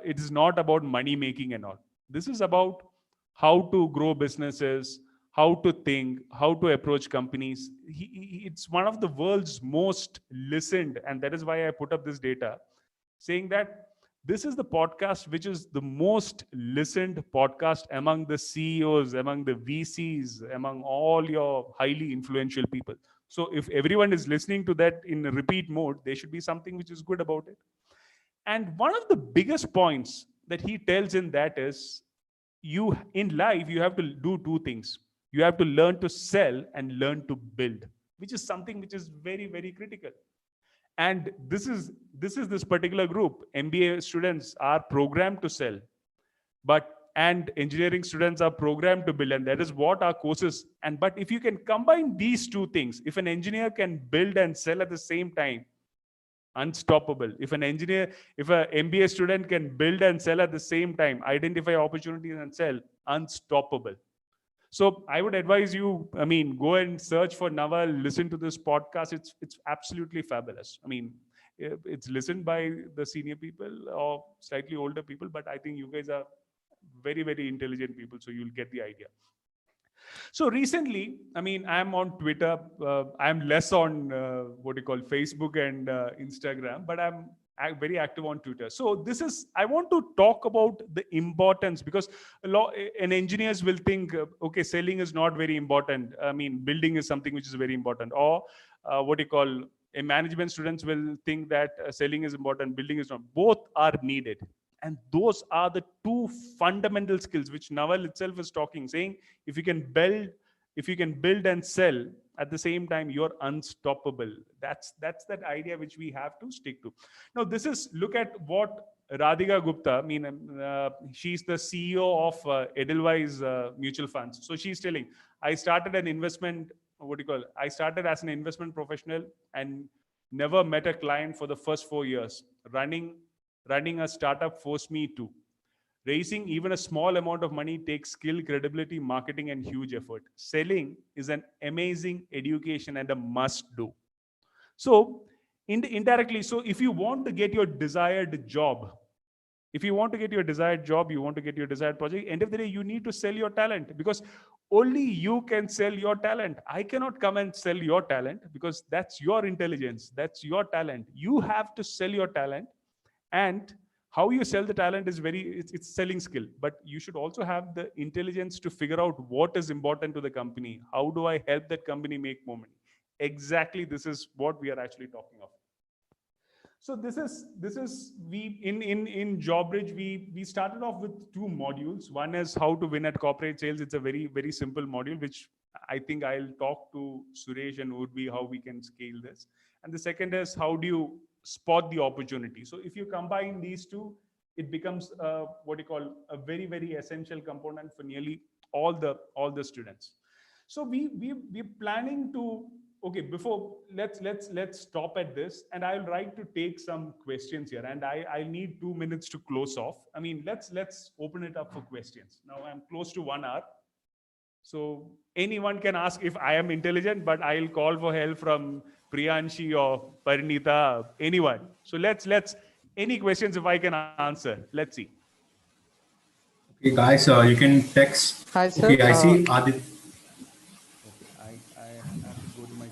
it is not about money making and all. This is about how to grow businesses, how to think, how to approach companies. It's one of the world's most listened, and that is why I put up this data, saying that this is the podcast which is the most listened podcast among the CEOs, among the VCs, among all your highly influential people. So if everyone is listening to that in a repeat mode, there should be something which is good about it. And one of the biggest points that he tells in that is, you in life, you have to do two things. You have to learn to sell and learn to build, which is something which is very, very critical. And this is this particular group. MBA students are programmed to sell, and engineering students are programmed to build, and that is what our courses. But if you can combine these two things, if an engineer can build and sell at the same time, unstoppable. If an MBA student can build and sell at the same time, identify opportunities and sell, unstoppable. So I would advise you, go and search for Naval, listen to this podcast. It's absolutely fabulous. It's listened by the senior people or slightly older people, but I think you guys are very, very intelligent people, so you'll get the idea. So recently, I'm on Twitter. I'm less on Facebook and Instagram, but I'm very active on Twitter. So I want to talk about the importance, because engineers will think, okay, selling is not very important. Building is something which is very important. Or management students will think that selling is important, building is not. Both are needed. And those are the two fundamental skills which Naval itself is talking, saying if you can build and sell at the same time, you're unstoppable. That's that idea which we have to stick to. Now, look at what Radhika Gupta, she's the CEO of Edelweiss mutual funds. So she's telling, I started as an investment professional and never met a client for the first 4 years. Running a startup forced me to. Raising even a small amount of money takes skill, credibility, marketing, and huge effort. Selling is an amazing education and a must do. So indirectly, so if you want to get your desired job, you want to get your desired project, end of the day, you need to sell your talent, because only you can sell your talent. I cannot come and sell your talent, because that's your intelligence. That's your talent. You have to sell your talent. And how you sell the talent is it's selling skill, but you should also have the intelligence to figure out what is important to the company. How do I help that company make more money? Exactly, this is what we are actually talking of. So in JobBridge, we started off with 2 modules. One is how to win at corporate sales. It's a very, very simple module, which I think I'll talk to Suresh and Urbi how we can scale this. And the second is how do you spot the opportunity. So if you combine these two, it becomes a very, very essential component for nearly all the students. So we're planning to, before let's stop at this, and I'll like to take some questions here, and I need 2 minutes to close off. Let's open it up for questions. Now I'm close to 1 hour. So anyone can ask if I am intelligent, but I'll call for help from Priyanshi or Parinita, anyone. So let's any questions if I can answer. Let's see. Okay, guys, you can text. Hi, sir. Okay, I see Adit.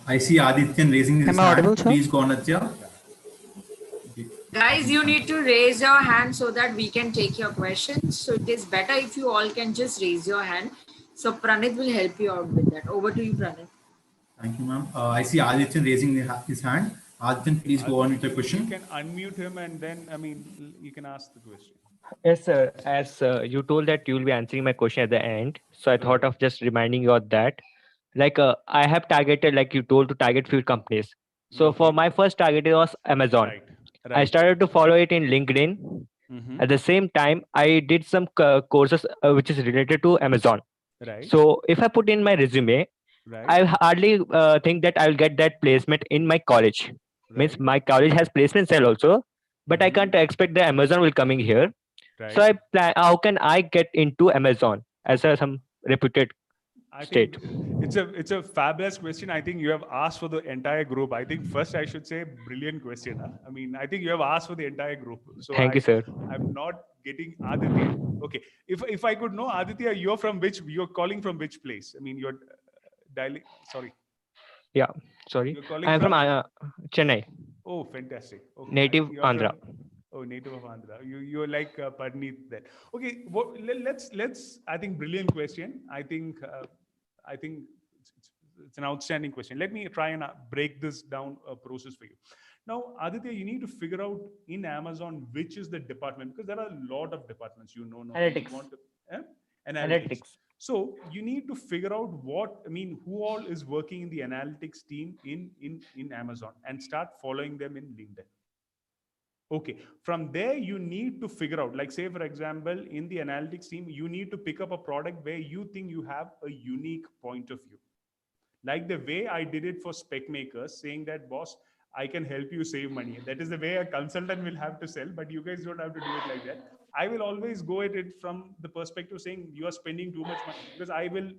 I see Adityan raising his hand. Audible, sir? Please go on, Aditya. Guys, you need to raise your hand so that we can take your questions. So it is better if you all can just raise your hand. So Pranit will help you out with that. Over to you, Pranit. Thank you, ma'am. I see Adityan raising his hand. Adityan, please go on with your question. You can unmute him and then, you can ask the question. Yes, sir. As you told that you will be answering my question at the end. So I thought of just reminding you of that. I have targeted, like you told, to target few companies. So for my first target, it was Amazon. Right. I started to follow it in LinkedIn. At the same time, I did some courses which is related to Amazon. Right. So if I put in my resume, I hardly think that I will get that placement in my college. Means my college has placement cell also, but I can't expect that Amazon will coming here. Right. So I plan, how can I get into Amazon as a some reputed I state? think it's a fabulous question. I think you have asked for the entire group. I think first I should say brilliant question. Huh? I mean, I think you have asked for the entire group. So Thank you, sir. I'm not getting Aditya. Okay, if I could know Aditya, you're calling from which place? I mean, you're dialing. Sorry, Yeah, sorry. you're calling I'm from Chennai, Oh, fantastic. Okay. native You're Andhra. Oh, native of Andhra. You're like Parneet there. Okay. Let's. I think brilliant question. I think it's an outstanding question. Let me try and break this down process for you. Now, Aditya, you need to figure out in Amazon which is the department, because there are a lot of departments. You know, Analytics. Analytics. So you need to figure out who all is working in the analytics team in Amazon, and start following them in LinkedIn. Okay, from there you need to figure out, like say for example, in the analytics team, you need to pick up a product where you think you have a unique point of view. Like the way I did it for spec makers, saying that, boss, I can help you save money. That is the way a consultant will have to sell, but you guys don't have to do it like that. I will always go at it from the perspective saying you are spending too much money, because I will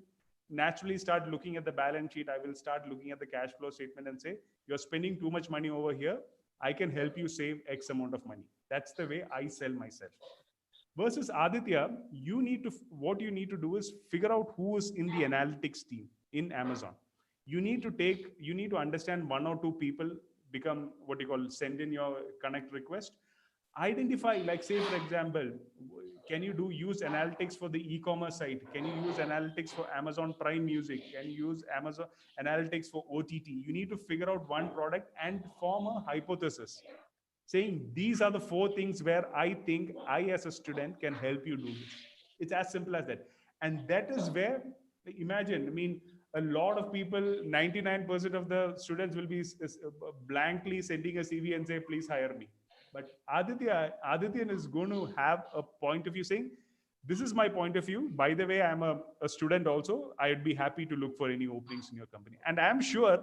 naturally start looking at the balance sheet. I will start looking at the cash flow statement and say, you're spending too much money over here. I can help you save X amount of money. That's the way I sell myself. Versus Aditya, what you need to do is figure out who is in the analytics team in Amazon. You need to understand one or two people, become what you call, send in your connect request. Identify, like say for example, can you use analytics for the e-commerce site? Can you use analytics for Amazon Prime Music? Can you use Amazon analytics for OTT? You need to figure out one product and form a hypothesis, saying these are the 4 things where I think I as a student can help you do this. It's as simple as that. And that is where, imagine, a lot of people, 99% of the students will be blankly sending a CV and say, please hire me. But Aditya is going to have a point of view saying, this is my point of view. By the way, I'm a student also. I'd be happy to look for any openings in your company. And I'm sure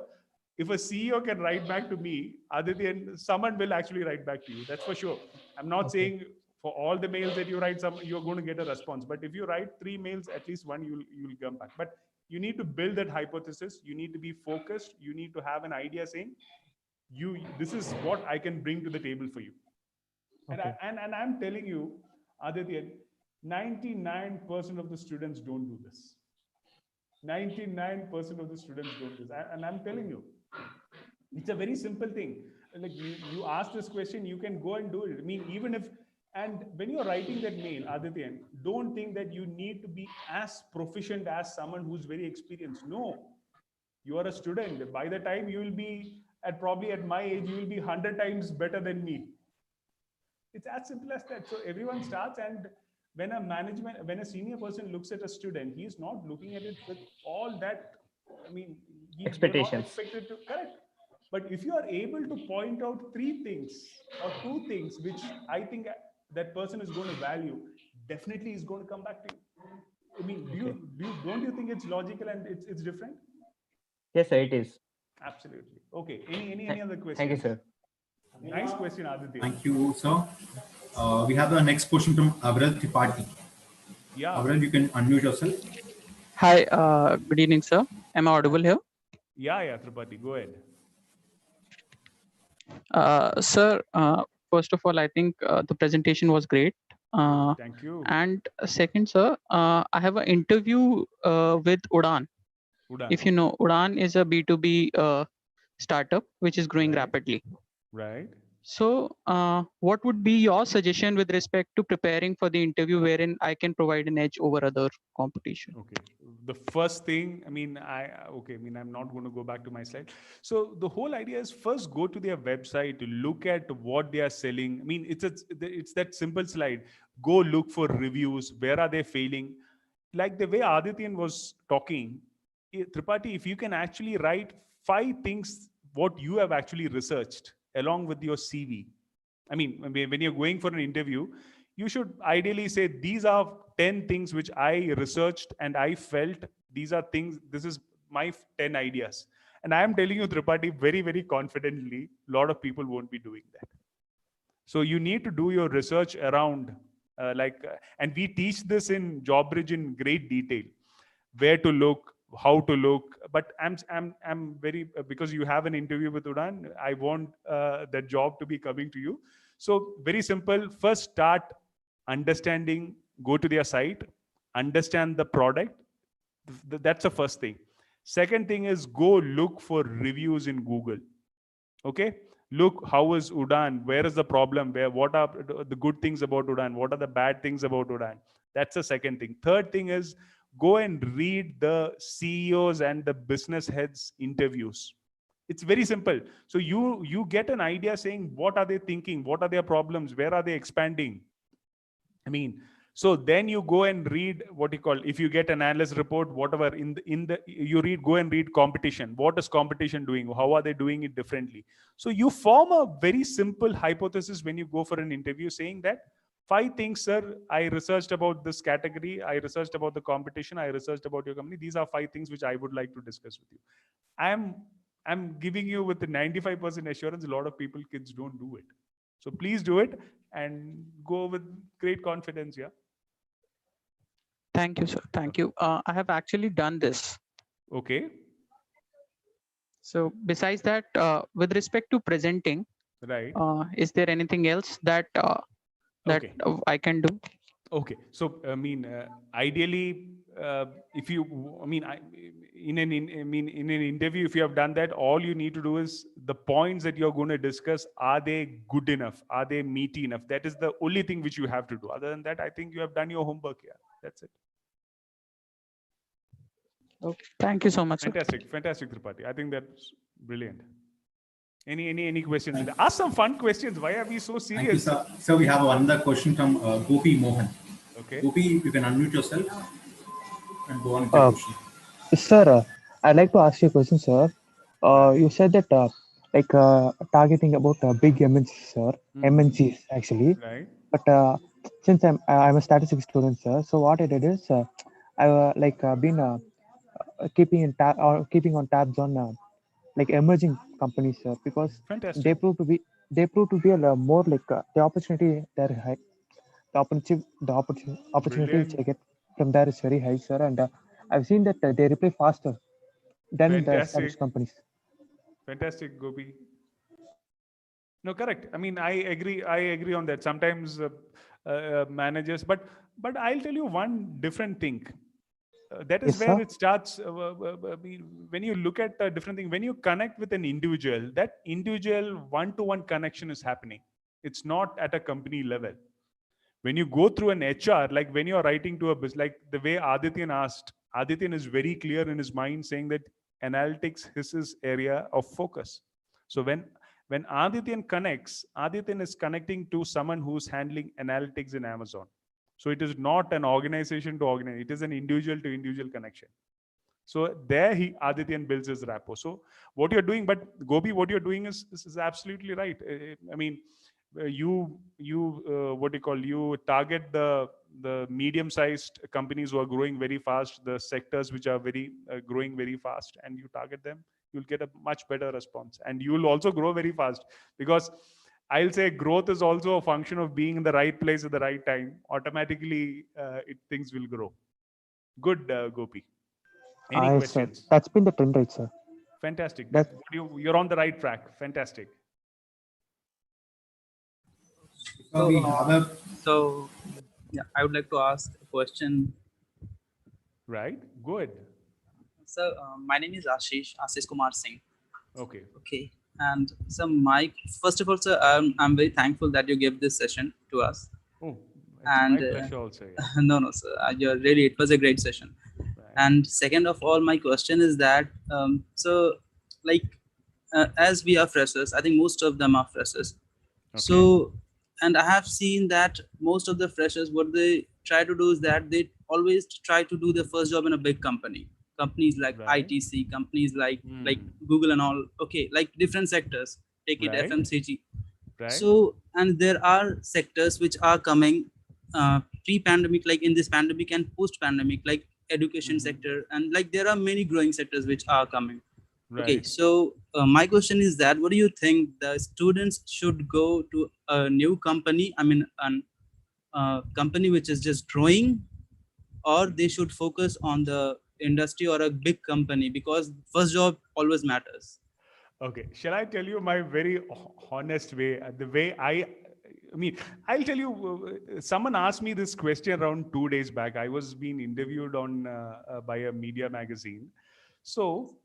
if a CEO can write back to me, Aditya, someone will actually write back to you. That's for sure. I'm not saying for all the mails that you write, you're going to get a response. But if you write 3 mails, at least one you'll come back. But you need to build that hypothesis. You need to be focused. You need to have an idea saying, this is what I can bring to the table for you. Okay. And I'm telling you, Aditya, 99% of the students don't do this. 99% of the students don't do this. And I'm telling you, it's a very simple thing. Like you ask this question, you can go and do it. And when you're writing that mail, Aditya, don't think that you need to be as proficient as someone who's very experienced. No, you are a student. By the time you will be probably at my age, you will be 100 times better than me. It's as simple as that. So everyone starts, and when a senior person looks at a student, he's not looking at it with all that, expectations. Expected to, correct. But if you are able to point out 3 things or 2 things, which I think that person is going to value, definitely is going to come back to you. Don't you think it's logical and it's different? Yes, sir, it is. Absolutely. Okay. Any other questions? Thank you, sir. Nice question, Aditya. Thank you, sir. We have the next question from Avril Tripathi. Yeah. Avril, you can unmute yourself. Hi, good evening, sir. Am I audible here? Yeah, Tripathi, go ahead. Sir, first of all, I think the presentation was great. Thank you. And second, sir, I have an interview with Udaan. If you know, Udaan is a B2B startup which is growing rapidly. Right. So what would be your suggestion with respect to preparing for the interview wherein I can provide an edge over other competition? Okay. The first thing, I'm not going to go back to my slide. So the whole idea is first go to their website to look at what they are selling. It's that simple slide. Go look for reviews. Where are they failing? Like the way Adityan was talking, Tripathi, if you can actually write 5 things, what you have actually researched along with your CV. When you're going for an interview, you should ideally say, these are 10 things which I researched and I felt these are things, this is my 10 ideas. And I am telling you, Tripathi, very, very confidently, a lot of people won't be doing that. So you need to do your research around and we teach this in JobBridge in great detail, where to look, how to look. But I'm very, because you have an interview with Udan, I want that job to be coming to you. So very simple. First, start understanding, go to their site, understand the product. That's the first thing. Second thing is go look for reviews in Google. Okay, look, how is Udan? Where is the problem? What are the good things about Udan? What are the bad things about Udan? That's the second thing. Third thing is go and read the CEOs and the business heads interviews. It's very simple. So you get an idea saying what are they thinking, what are their problems, where are they expanding. I mean, so then you go and read what you call, if you get an analyst report, whatever go and read competition. What is competition doing? How are they doing it differently? So you form a very simple hypothesis when you go for an interview, saying that 5 things, sir, I researched about this category, I researched about the competition, I researched about your company. These are 5 things which I would like to discuss with you. I'm giving you with the 95% assurance, a lot of kids don't do it. So please do it and go with great confidence. Yeah. Thank you, sir. Thank you. I have actually done this. Okay. So besides that, with respect to presenting, right, is there anything else that okay, I can do? Okay. So I mean, ideally, if you, in an interview, if you have done that, all you need to do is the points that you're going to discuss, are they good enough? Are they meaty enough? That is the only thing which you have to do. Other than that, I think you have done your homework. Yeah, that's it. Okay. Thank you so much. Fantastic, fantastic, Tripathi. I think that's brilliant. Any questions? Ask some fun questions. Why are we so serious? Thank you, sir. So we have another question from Gopi Mohan. Okay. Gopi, you can unmute yourself and go on with your question. Sir, I'd like to ask you a question, sir. You said that targeting about big MNCs, sir. MNCs actually. Right. But since I'm a statistics student, sir, so what I did is I've been keeping on tabs on emerging companies, sir, because fantastic, they prove to be a more the opportunity there high. The opportunity which I get from there is very high, sir, and I've seen that they reply faster than the established companies. Fantastic, Gopi. No, correct. I mean, I agree on that. Sometimes managers, but I'll tell you one different thing. That is Yes, where sir. it starts. When you look at a different thing, when you connect with an individual, that individual one-to-one connection is happening. It's not at a company level. When you go through an HR, like when you're writing to a business, like the way Adityan asked, Adityan is very clear in his mind saying that analytics is his area of focus. So when Adityan connects, Adityan is connecting to someone who's handling analytics in Amazon. So it is not an organization to organization, it is an individual to individual connection. So there Adityan builds his rapport. So what you're doing, but Gopi, what you're doing is absolutely right. I mean, you target the medium-sized companies who are growing very fast, the sectors which are very growing very fast, and you target them, you'll get a much better response, and you will also grow very fast, because I'll say growth is also a function of being in the right place at the right time. Automatically, things will grow. Good, Gopi. Any questions? Sir, that's been the trend, right, sir? Fantastic. You're on the right track. Fantastic. So, yeah, I would like to ask a question. Right. Good. So, my name is Ashish Kumar Singh. Okay. Okay. And so, first of all, sir, I'm very thankful that you gave this session to us. Oh, it's my pleasure also. Yeah. No, sir. It was a great session. Right. And second of all, my question is that, as we are freshers, I think most of them are freshers. Okay. So, and I have seen that most of the freshers, what they try to do is that they always try to do their first job in a big company. Companies like ITC, companies like Google and all. Okay, like different sectors. Take it FMCG. Right. So, and there are sectors which are coming pre-pandemic, like in this pandemic and post-pandemic, like education sector, and like there are many growing sectors which are coming. Right. Okay, so my question is that what do you think the students should go to a new company? I mean, an company which is just growing, or they should focus on the industry or a big company, because first job always matters. Okay, shall I tell you my very honest way, the way I mean, I'll tell you, someone asked me this question around 2 days back. I was being interviewed on by a media magazine. So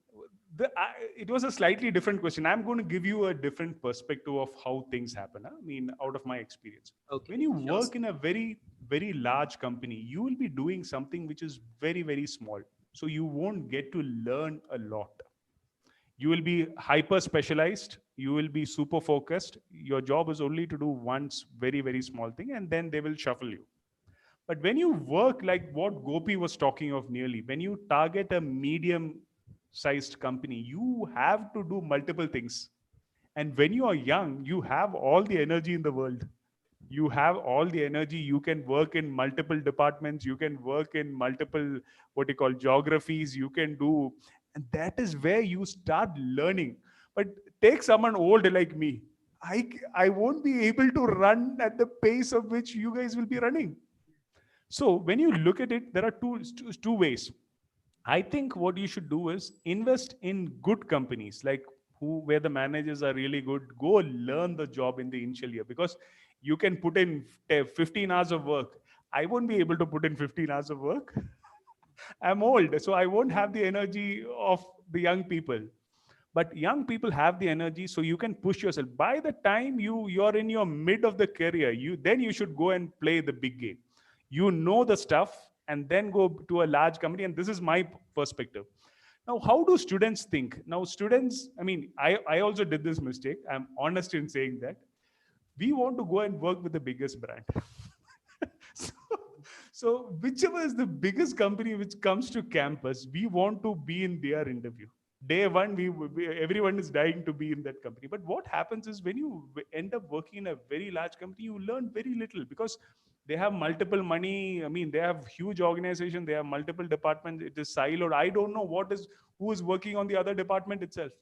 it was a slightly different question. I'm going to give you a different perspective of how things happen. I mean, out of my experience. Okay. When you Sure. work in a very, very large company, you will be doing something which is very, very small. So you won't get to learn a lot. You will be hyper specialized, you will be super focused. Your job is only to do once very, very small thing, and then they will shuffle you. But when you work like what Gopi was talking of, nearly when you target a medium sized company, you have to do multiple things. And when you are young, you have all the energy in the world. You have all the energy. You can work in multiple departments. You can work in multiple, what you call, geographies. You can do, and that is where you start learning. But take someone old like me. I won't be able to run at the pace of which you guys will be running. So when you look at it, there are two ways. I think what you should do is invest in good companies, like where the managers are really good. Go learn the job in the initial year, because you can put in 15 hours of work. I won't be able to put in 15 hours of work. I'm old, so I won't have the energy of the young people. But young people have the energy, so you can push yourself. By the time you're in your mid of the career, you should go and play the big game. You know the stuff, and then go to a large company. And this is my perspective. Now, how do students think? Now, students, I mean, I also did this mistake. I'm honest in saying that. We want to go and work with the biggest brand. so, so whichever is the biggest company which comes to campus, we want to be in their interview. Day one, everyone is dying to be in that company. But what happens is, when you end up working in a very large company, you learn very little, because they have multiple money. I mean, they have huge organization. They have multiple departments. It is siloed. I don't know who is working on the other department itself.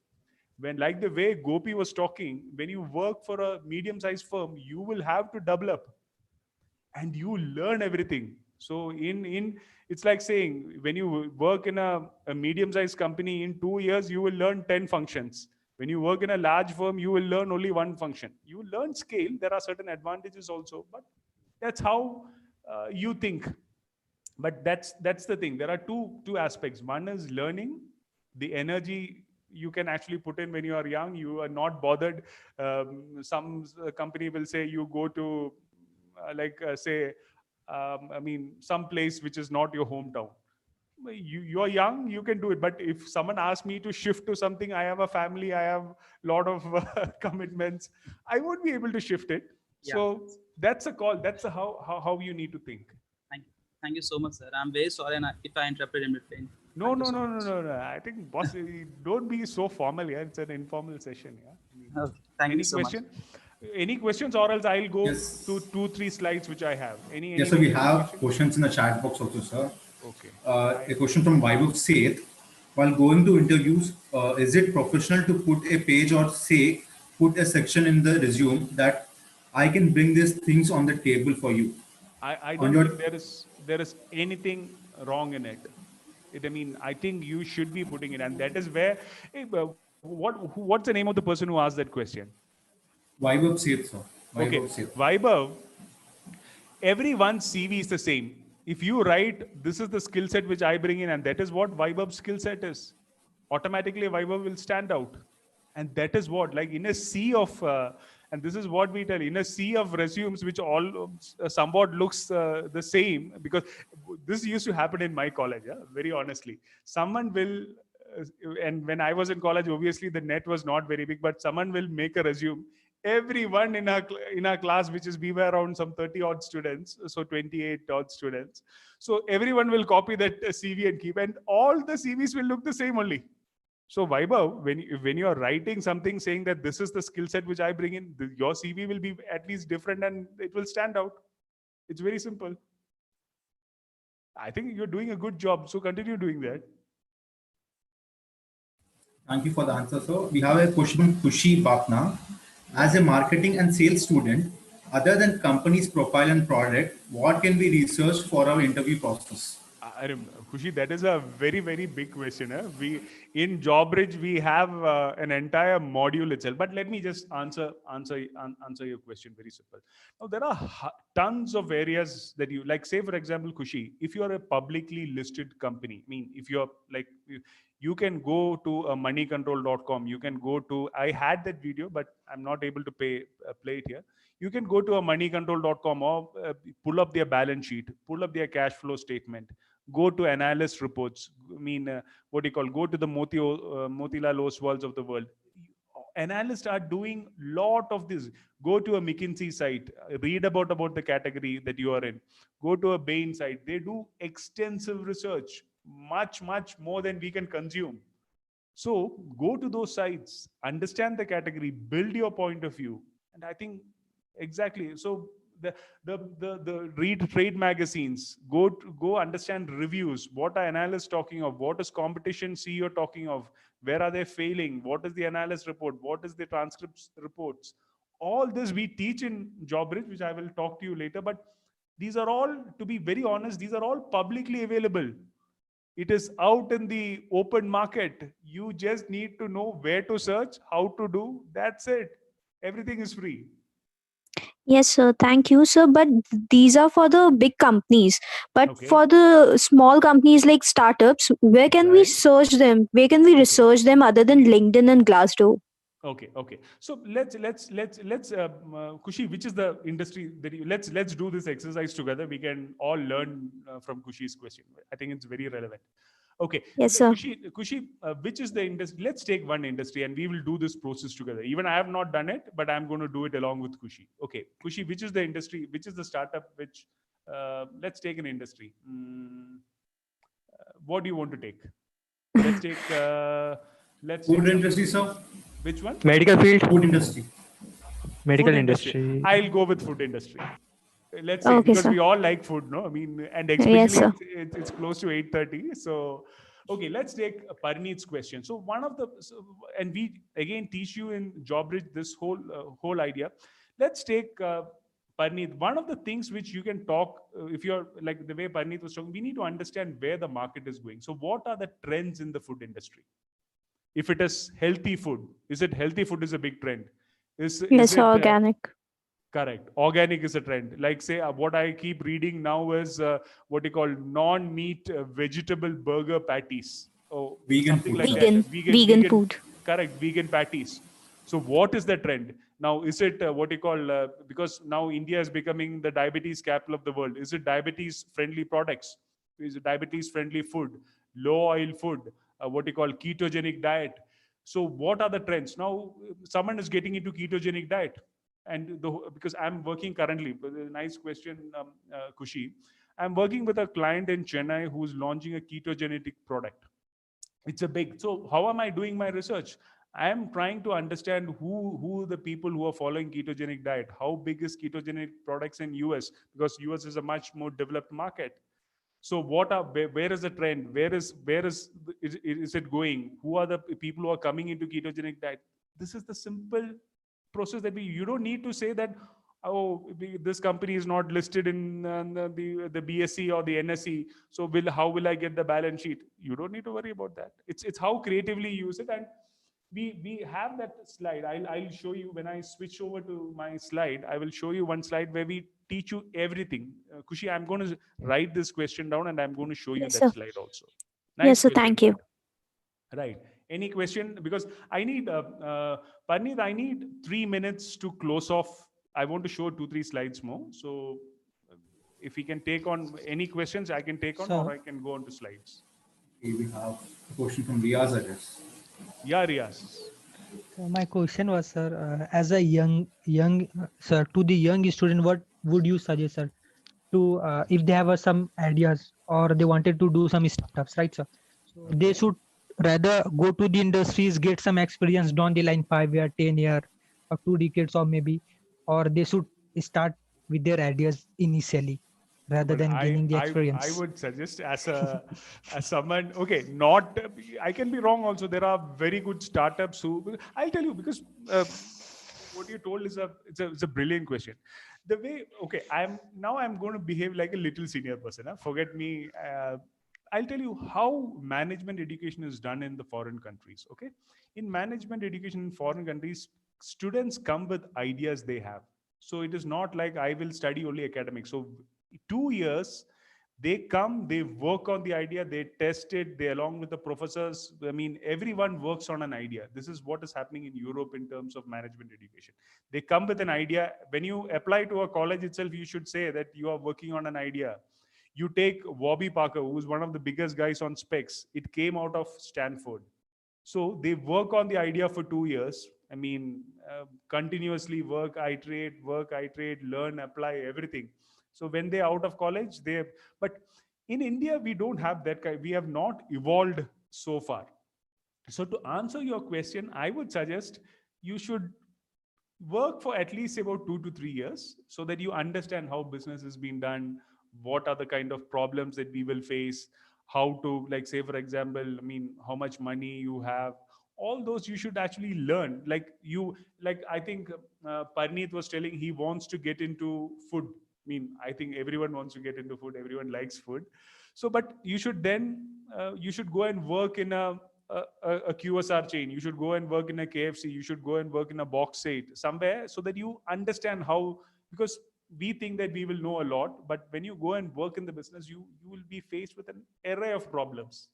When, like the way Gopi was talking, when you work for a medium-sized firm, you will have to double up, and you learn everything. So it's like saying, when you work in a medium-sized company, in 2 years you will learn 10 functions. When you work in a large firm, you will learn only one function. You learn scale. There are certain advantages also, but that's how you think. But that's the thing. There are two aspects. One is learning. The energy you can actually put in when you are young. You are not bothered. Some company will say you go to I mean, some place which is not your hometown. You're young, you can do it. But if someone asks me to shift to something, I have a family, I have a lot of commitments, I won't be able to shift it. Yeah. So that's a call. That's how you need to think. Thank you so much, sir. I'm very sorry if I interrupted in between. No. I think, boss, don't be so formal. Yeah, it's an informal session. Yeah. Thank Any you so question? much. Any questions, or else I'll go Yes. to 2-3 slides which I have. Yes, so we have questions in the chat box also, sir. Okay. A question from 𝐲𝐽𝐵. While going to interviews, is it professional to put a page, or say, put a section in the resume that I can bring these things on the table for you? I don't think there is anything wrong in it. I mean, I think you should be putting it, and that is where. What's the name of the person who asked that question? 𝐲𝐽𝐵, sir. Okay, 𝐲𝐽𝐵. Vaibhav, everyone's CV is the same. If you write, this is the skill set which I bring in, and that is what Vaibhav's skill set is, automatically Vaibhav will stand out. And that is what, like, in a sea of, and this is what we tell, in a sea of resumes which all somewhat looks the same, because this used to happen in my college, very honestly. Someone will, and when I was in college, obviously the net was not very big, but someone will make a resume. Everyone in our class, which is, we were around some 30 odd students, so 28 odd students. So everyone will copy that CV and keep, and all the CVs will look the same only. So Vaibhav, when you are writing something saying that this is the skill set which I bring in, your CV will be at least different, and it will stand out. It's very simple. I think you're doing a good job, so continue doing that. Thank you for the answer, sir. We have a question from Kushi Bapna. As a marketing and sales student, other than company's profile and product, what can be researched for our interview process? Khushi, that is a very, very big question. We in JobRidge we have an entire module itself. But let me just answer your question very simple. Now there are tons of areas that you like. Say for example, Khushi, if you are a publicly listed company, I mean, if you're like, you can go to moneycontrol.com. You can go to. I had that video, but I'm not able to play it here. You can go to a moneycontrol.com or pull up their balance sheet, pull up their cash flow statement, go to analyst reports. I mean, what do you call? Go to the Motilal Oswal's of the world. Analysts are doing lot of this. Go to a McKinsey site, read about the category that you are in. Go to a Bain site. They do extensive research, much more than we can consume. So go to those sites, understand the category, build your point of view, and I think exactly. So the read trade magazines, go understand reviews. What are analysts talking of? What is competition CEO talking of? Where are they failing? What is the analyst report? What is the transcripts reports? All this we teach in JobRidge, which I will talk to you later. But these are all, to be very honest, these are all publicly available. It is out in the open market. You just need to know where to search, how to do. That's it. Everything is free. Yes, sir. Thank you, sir. But these are for the big companies. But Okay. for the small companies like startups, where can we Right. search them? Where can we research them other than LinkedIn and Glassdoor? Okay. So let's Khushi, which is the industry that you, let's do this exercise together. We can all learn from Khushi's question. I think it's very relevant. Okay. Yes, sir. Kushi, which is the industry? Let's take one industry and we will do this process together. Even I have not done it, but I'm going to do it along with Kushi. Okay. Kushi, which is the industry? Which is the startup? Which, let's take an industry. What do you want to take? Let's take, Food industry, sir. Which one? Medical field. Food industry. Medical industry. I'll go with food industry. Let's say, Okay, because sir. we all like food, no? I mean, and Yes, especially sir. it's close to 8:30. So, okay, let's take Parneet's question. So and we again teach you in JobRidge this whole idea. Let's take Parneet. One of the things which you can talk, if you're like the way Parneet was talking, we need to understand where the market is going. So what are the trends in the food industry? If it is healthy food, is it healthy food is a big trend? Is Yes, it organic. correct? Organic is a trend. Like say what I keep reading now is what you call non-meat vegetable burger patties. Oh, Vegan something food. like Vegan. that. Vegan food. Correct, vegan patties. So what is the trend? Now, is it what you call, because now India is becoming the diabetes capital of the world. Is it diabetes friendly products? Is it diabetes friendly food? Low oil food? What you call ketogenic diet? So what are the trends? Now, someone is getting into ketogenic diet. And because I'm working currently, nice question, Kushi. I'm working with a client in Chennai who's launching a ketogenic product. It's a big, so how am I doing my research? I am trying to understand who the people who are following ketogenic diet, how big is ketogenic products in US, because US is a much more developed market. So where is the trend? Where is it going? Who are the people who are coming into ketogenic diet? This is the simple process that you don't need to say that, oh, this company is not listed in the BSE or the NSE. So how will I get the balance sheet? You don't need to worry about that. It's how creatively you use it. And we have that slide. I'll show you when I switch over to my slide. I will show you one slide where we teach you everything. Kushi, I'm going to write this question down and I'm going to show you Yes, that sir. slide also. Yes, sir. question, Thank you. Right. Any question? Because I need, Parneet, I need 3 minutes to close off. I want to show 2-3 slides more. So if we can take on any questions, I can take on, or I can go on to slides. Okay, we have a question from Riaz, I guess. Yeah, Riaz. So my question was, sir, as a young sir, to the young student, what would you suggest, sir, to if they have some ideas or they wanted to do some startups, right, sir? So they should rather go to the industries, get some experience down the line, 5 year, 10 year, or 2 decades, or maybe, or they should start with their ideas initially. rather than gaining the experience. I would suggest as someone, okay, not, I can be wrong also. There are very good startups who, I'll tell you, because what you told is it's a brilliant question. The way, okay, I'm going to behave like a little senior person. Huh? Forget me. I'll tell you how management education is done in the foreign countries. Okay. In management education in foreign countries, students come with ideas they have. So it is not like I will study only academics. So 2 years, they come, they work on the idea, they test it, they along with the professors. I mean, everyone works on an idea. This is what is happening in Europe in terms of management education. They come with an idea. When you apply to a college itself, you should say that you are working on an idea. You take Warby Parker, who's one of the biggest guys on specs. It came out of Stanford. So they work on the idea for 2 years. I mean, continuously work, iterate, learn, apply, everything. So when they're out of college, but in India, we don't have that kind. We have not evolved so far. So to answer your question, I would suggest you should work for at least about 2 to 3 years so that you understand how business is being done, what are the kind of problems that we will face, how to, like, say, for example, I mean, how much money you have, all those you should actually learn. I think Parneet was telling he wants to get into food. I mean, I think everyone wants to get into food. Everyone likes food. So, but you should then, you should go and work in a QSR chain. You should go and work in a KFC. You should go and work in a box site somewhere so that you understand how, because we think that we will know a lot, but when you go and work in the business, you will be faced with an array of problems.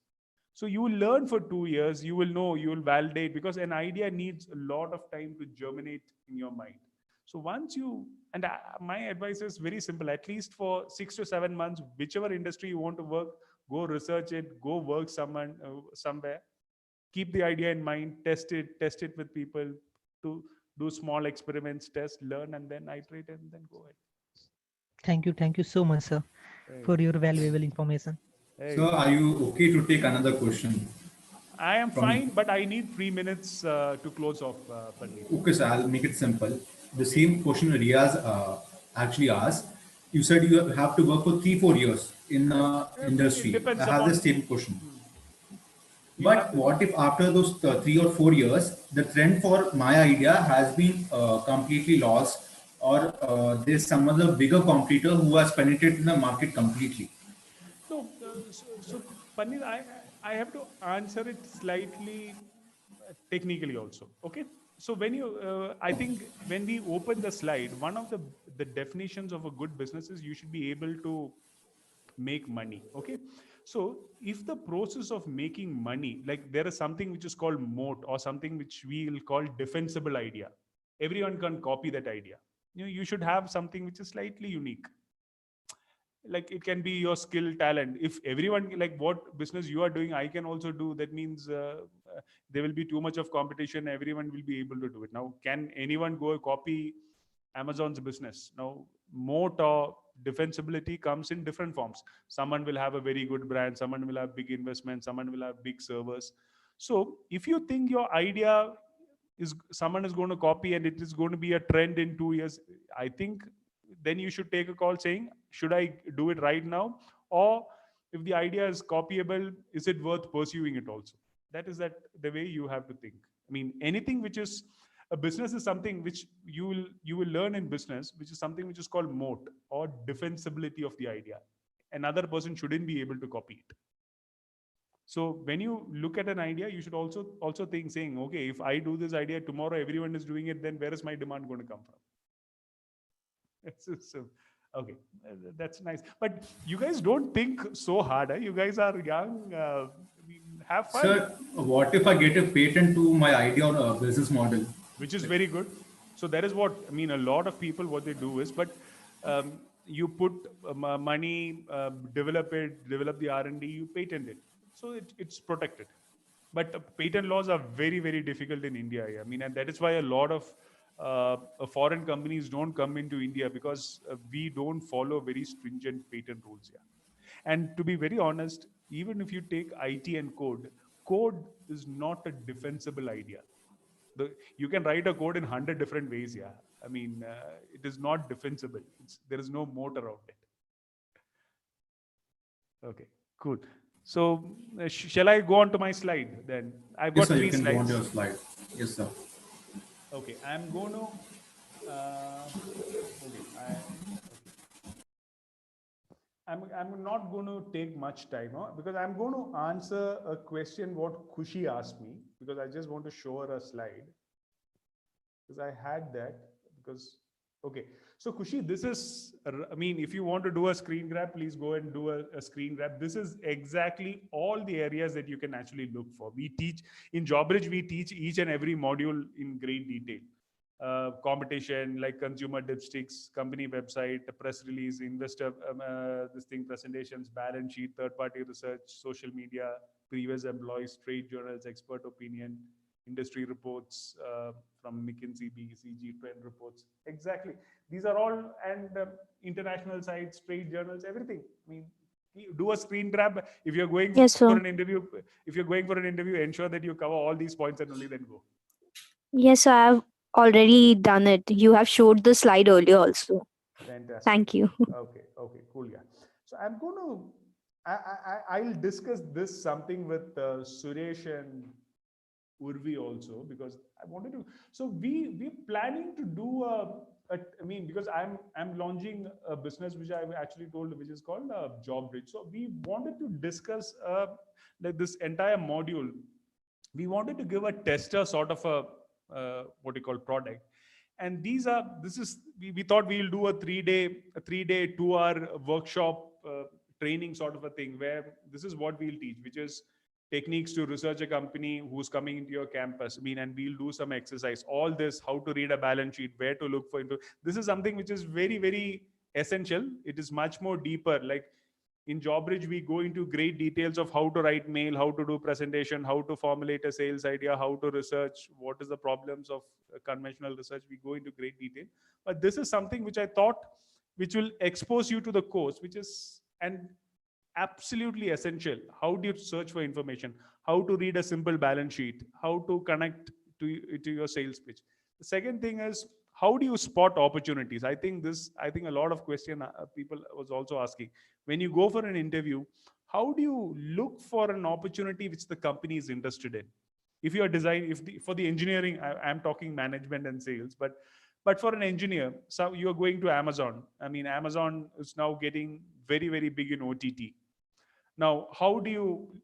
So you will learn for 2 years, you will know, you will validate, because an idea needs a lot of time to germinate in your mind. So once you, and my advice is very simple, at least for 6 to 7 months, whichever industry you want to work, go research it, go work somewhere, keep the idea in mind, test it with people, to do small experiments, test, learn, and then iterate, and then go ahead. Thank you so much, sir, for your valuable information. So are you okay to take another question? I am fine, but I need 3 minutes to close off. Okay, so I'll make it simple. The same question Riaz actually asked. You said you have to work for 3-4 years in industry. I have the same question. But what if after those 3 or 4 years, the trend for my idea has been completely lost, or there's some other bigger competitor who has penetrated in the market completely? No, so Paneet, I have to answer it slightly technically also. Okay. So when you, I think when we open the slide, one of the definitions of a good business is you should be able to make money. Okay. So if the process of making money, like there is something which is called moat, or something which we will call defensible idea. Everyone can copy that idea. You should have something which is slightly unique. Like it can be your skill, talent. If everyone, like what business you are doing, I can also do, that means there will be too much of competition. Everyone will be able to do it. Now, can anyone go copy Amazon's business? Now, moat or defensibility comes in different forms. Someone will have a very good brand, someone will have big investment, someone will have big servers. So if you think your idea is someone is going to copy and it is going to be a trend in 2 years, I think then you should take a call saying, should I do it right now? Or if the idea is copyable, is it worth pursuing it also? That is the way you have to think. I mean, anything which is a business is something which you will learn in business, which is something which is called moat or defensibility of the idea. Another person shouldn't be able to copy it. So when you look at an idea, you should also think saying, okay, if I do this idea tomorrow, everyone is doing it, then where is my demand going to come from? So, okay, that's nice. But you guys don't think so hard. You guys are young. Have fun. Sir, what if I get a patent to my idea or a business model? Which is very good. So that is what, I mean, a lot of people, what they do is, but you put money, develop the R&D, you patent it. So it's protected. But patent laws are very, very difficult in India. I mean, and that is why a lot of foreign companies don't come into India, because we don't follow very stringent patent rules here. And to be very honest, even if you take IT and code is not a defensible idea. You can write a code in 100 different ways. Yeah, I mean, it is not defensible. There is no moat around it. Okay, cool. So shall I go on to my slide then? I've got Yes, sir, three you can go on slides. to your slide. Yes, sir. Okay, I'm going to. Okay, okay. I'm not going to take much time because I'm going to answer a question what Khushi asked me, because I just want to show her a slide because I had that because okay. So Khushi, this is, I mean, if you want to do a screen grab, please go and do a screen grab. This is exactly all the areas that you can actually look for. We teach in JobBridge, we teach each and every module in great detail. Competition like consumer dipsticks, company website, press release, investor this thing, presentations, balance sheet, third-party research, social media, previous employees, trade journals, expert opinion, industry reports from McKinsey, BCG, trend reports. Exactly. These are all, and international sites, trade journals, everything. I mean, do a screen grab. If you're going Yes, for sir. an interview, ensure that you cover all these points and only then go. Yes, I have already done it. You have showed the slide earlier also. Fantastic. Thank you. Okay, cool. Yeah. So I'm going to, I'll discuss this something with Suresh and Urvi also, because I wanted to. So we're planning to do I mean, because I'm launching a business which I've actually told, which is called JobBridge. So we wanted to discuss like this entire module. We wanted to give a tester sort of a what you call product, and we thought we'll do a 3-day 2-hour workshop training sort of a thing, where this is what we'll teach, which is techniques to research a company who's coming into your campus. I mean, and we'll do some exercise, all this, how to read a balance sheet, where to look for info. This is something which is very, very essential. It is much more deeper. Like in JobBridge, we go into great details of how to write mail, how to do presentation, how to formulate a sales idea, how to research, what is the problems of conventional research. We go into great detail. But this is something which I thought, which will expose you to the course, which is and absolutely essential. How do you search for information? How to read a simple balance sheet? How to connect to your sales pitch? The second thing is, how do you spot opportunities? I think a lot of question people was also asking. When you go for an interview, how do you look for an opportunity which the company is interested in? If you are for the engineering, I'm talking management and sales, but for an engineer, so you are going to Amazon. I mean, Amazon is now getting very, very big in OTT. Now, how do you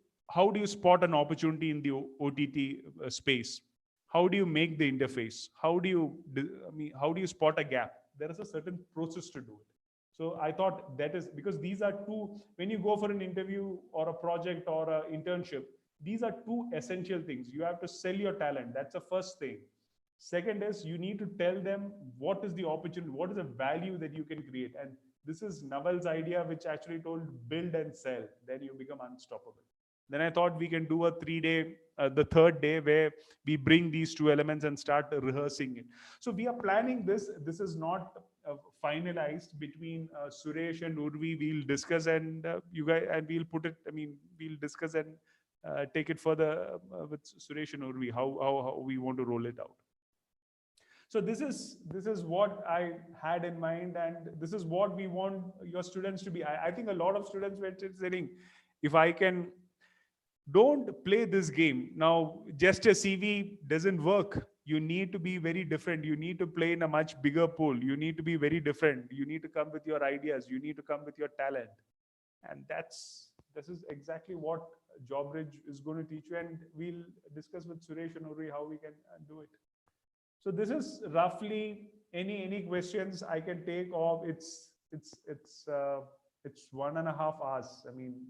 spot an opportunity in the OTT space? How do you make the interface? How do you spot a gap? There is a certain process to do it. So I thought that is because these are two, when you go for an interview or a project or an internship, these are two essential things. You have to sell your talent. That's the first thing. Second is you need to tell them what is the opportunity, what is the value that you can create. And this is Naval's idea, which actually told build and sell, then you become unstoppable. Then I thought we can do a 3-day, the third day, where we bring these two elements and start rehearsing it. So we are planning this. This is not finalized between Suresh and Urvi. We'll discuss and you guys, and we'll put it. I mean, we'll discuss and take it further with Suresh and Urvi how we want to roll it out. So this is what I had in mind, and this is what we want your students to be. I think a lot of students were saying, if I can, don't play this game. Now, just a CV doesn't work. You need to be very different. You need to play in a much bigger pool. You need to be very different. You need to come with your ideas. You need to come with your talent. And this is exactly what JobBridge is going to teach you. And we'll discuss with Suresh and Uri how we can do it. So this is roughly any questions I can take of. It's 1.5 hours. I mean,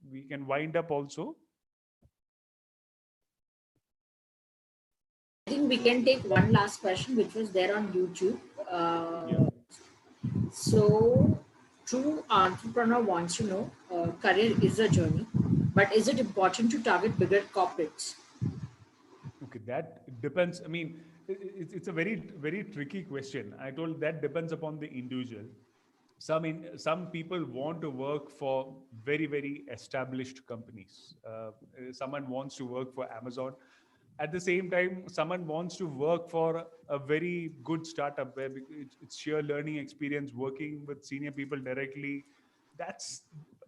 we can wind up also. I think we can take one last question, which was there on YouTube. So, true entrepreneur wants to know, career is a journey, but is it important to target bigger corporates? Okay, that depends. I mean, it's a very, very tricky question. I told that depends upon the individual. Some people want to work for very, very established companies. Someone wants to work for Amazon. At the same time, someone wants to work for a very good startup where it's sheer learning experience, working with senior people directly.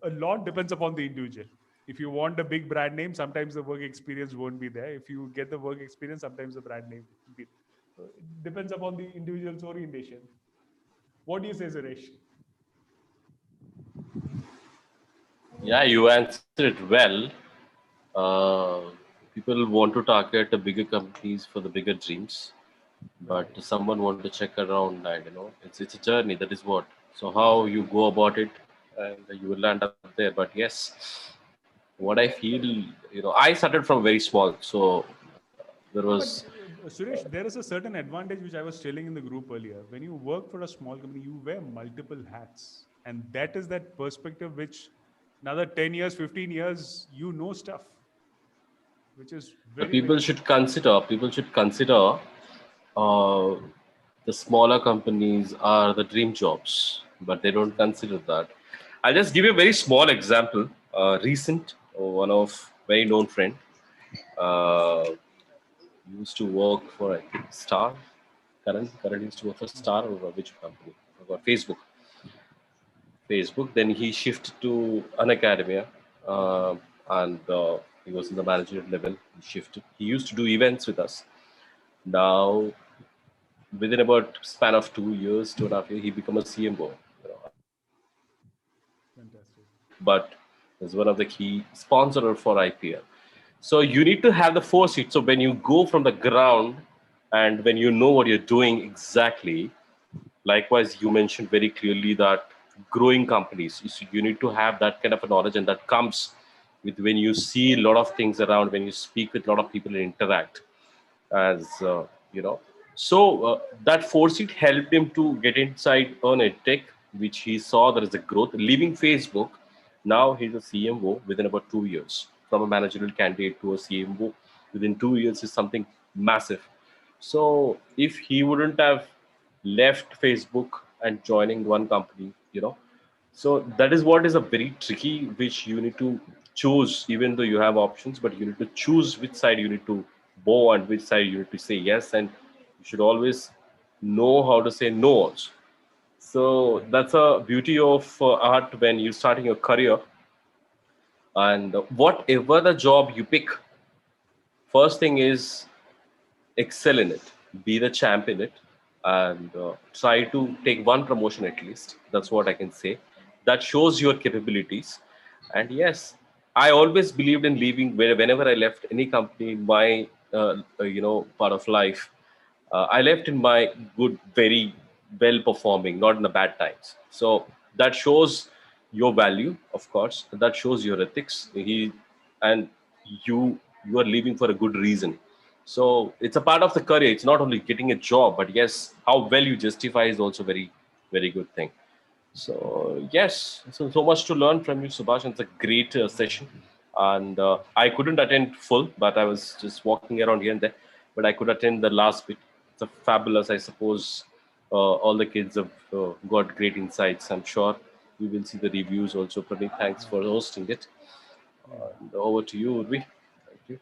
a lot depends upon the individual. If you want a big brand name, sometimes the work experience won't be there. If you get the work experience, sometimes the brand name will be. So it depends upon the individual's orientation. What do you say, Suresh? Yeah, you answered it well. People want to target the bigger companies for the bigger dreams, but someone want to check around, and it's a journey. That is what. So how you go about it, and you will land up there. But yes, what I feel, I started from very small, so there was. But Suresh, there is a certain advantage which I was telling in the group earlier. When you work for a small company, you wear multiple hats, and that is that perspective which another 10 years, 15 years, you know stuff, which is very, People very should consider. People should consider. Uh, the smaller companies are the dream jobs, but they don't consider that. I'll just give you a very small example. Recent, one of very known friend used to work for, I think, Star. Current used to work for Star, or which company? I forgot. Facebook. Then he shifted to an academia, and he was in the managerial level. He shifted. He used to do events with us. Now, within about span of 2 years, 2.5 years, he became a CMO. fantastic. But is one of the key sponsor for IPL. So you need to have the foresight. So when you go from the ground and when you know what you're doing exactly, likewise, you mentioned very clearly that growing companies, you need to have that kind of a knowledge, and that comes with when you see a lot of things around, when you speak with a lot of people and interact, as So that foresight helped him to get inside on EdTech, which he saw there is a growth. Leaving Facebook, now he's a CMO within about 2 years. From a managerial candidate to a CMO within 2 years is something massive. So if he wouldn't have left Facebook and joining one company, so that is what is a very tricky, which you need to choose, even though you have options, but you need to choose which side you need to bow and which side you need to say yes. And you should always know how to say no also. So that's a beauty of art when you're starting your career. And whatever the job you pick, first thing is excel in it, be the champ in it, and try to take one promotion at least. That's what I can say. That shows your capabilities. And yes, I always believed in leaving whenever I left any company in my part of life. I left in my good, very well performing, not in the bad times. So that shows your value, of course. That shows your ethics. And you are leaving for a good reason. So it's a part of the career. It's not only getting a job, but yes, how well you justify is also very, very good thing. So yes, so much to learn from you, Subash. It's a great session, and I couldn't attend full, but I was just walking around here and there. But I could attend the last bit. It's a fabulous, I suppose. All the kids have got great insights. I'm sure we will see the reviews also. Pradeep, thanks for hosting it. And over to you, Urvi. Thank you.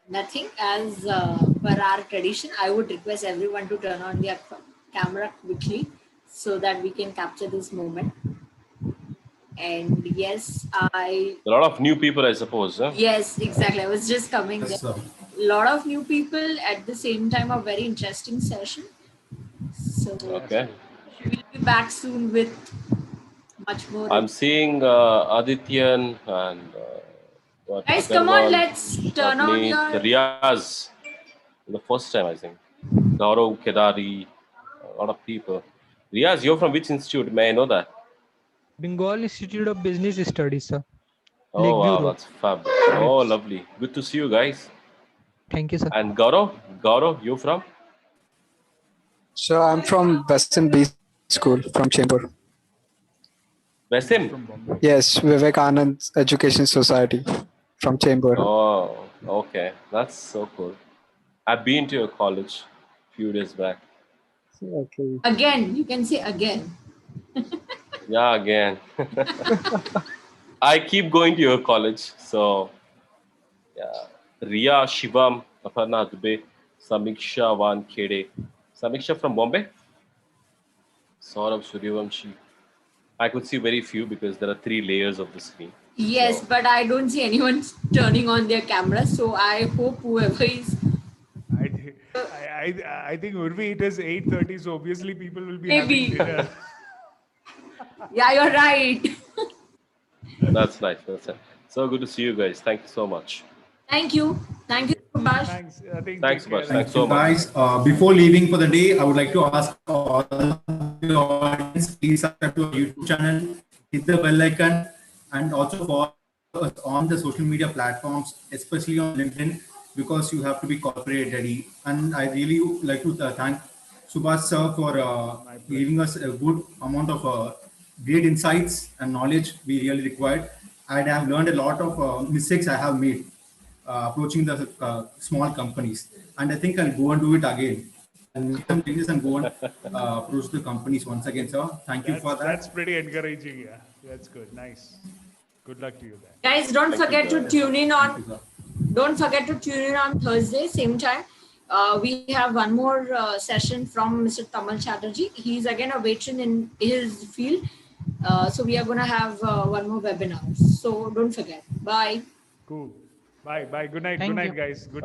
Nothing. As per our tradition, I would request everyone to turn on their camera quickly so that we can capture this moment. And yes, a lot of new people, I suppose. Huh? Yes, exactly. I was just coming there. A lot of new people at the same time. A very interesting session. So okay, we'll be back soon with much more. I'm seeing Adityan and guys, come on, let's turn on your Riyaz. The first time, I think. Gaurav, Kedari, a lot of people. Riyaz, you're from which institute? May I know that? Bengal Institute of Business Studies, sir. Oh, wow, that's fab. Oh, lovely. Good to see you guys. Thank you, sir. And Gaurav, you from? So I'm from Western B School from Chembur. Wasim? Yes, Vivekanand Education Society from Chembur. Oh, okay. That's so cool. I've been to your college a few days back. Okay. Again, you can say again. Yeah, again. I keep going to your college. So, yeah. Riya, Shivam, Aparna Dubey, Samiksha Wankhede. Samiksha from Bombay? Saurabh Suryavamshi. I could see very few because there are 3 layers of the screen. Yes, So- but I don't see anyone turning on their camera. So I hope whoever is. I think Urvi, it is 8:30, so obviously people will be Maybe. having dinner. Yeah, you're right. That's nice. That's it. So good to see you guys. Thank you so much. Thank you. Thank you, Subash. Thanks. I think Thanks, take care. Subash. Thanks so you much. guys. Before leaving for the day, I would like to ask all the audience, please subscribe to our YouTube channel, hit the bell icon, and also follow us on the social media platforms, especially on LinkedIn, because you have to be corporate ready. And I really like to thank Subash sir for giving us a good amount of great insights and knowledge we really required. I have learned a lot of mistakes I have made approaching the small companies, and I think I'll go and do it again and make some changes and go and approach the companies once again, sir. Thank you for that. That's pretty encouraging. Yeah, that's good. Nice. Good luck to you then. Guys, don't forget to tune in Thank on. you, sir. Don't forget to tune in on Thursday, same time. We have one more session from Mr. Tamal Chatterjee. He's again a veteran in his field. So we are going to have one more webinar. So don't forget. Bye. Cool. Bye. Bye. Good night. Thank Good night, you. guys. Good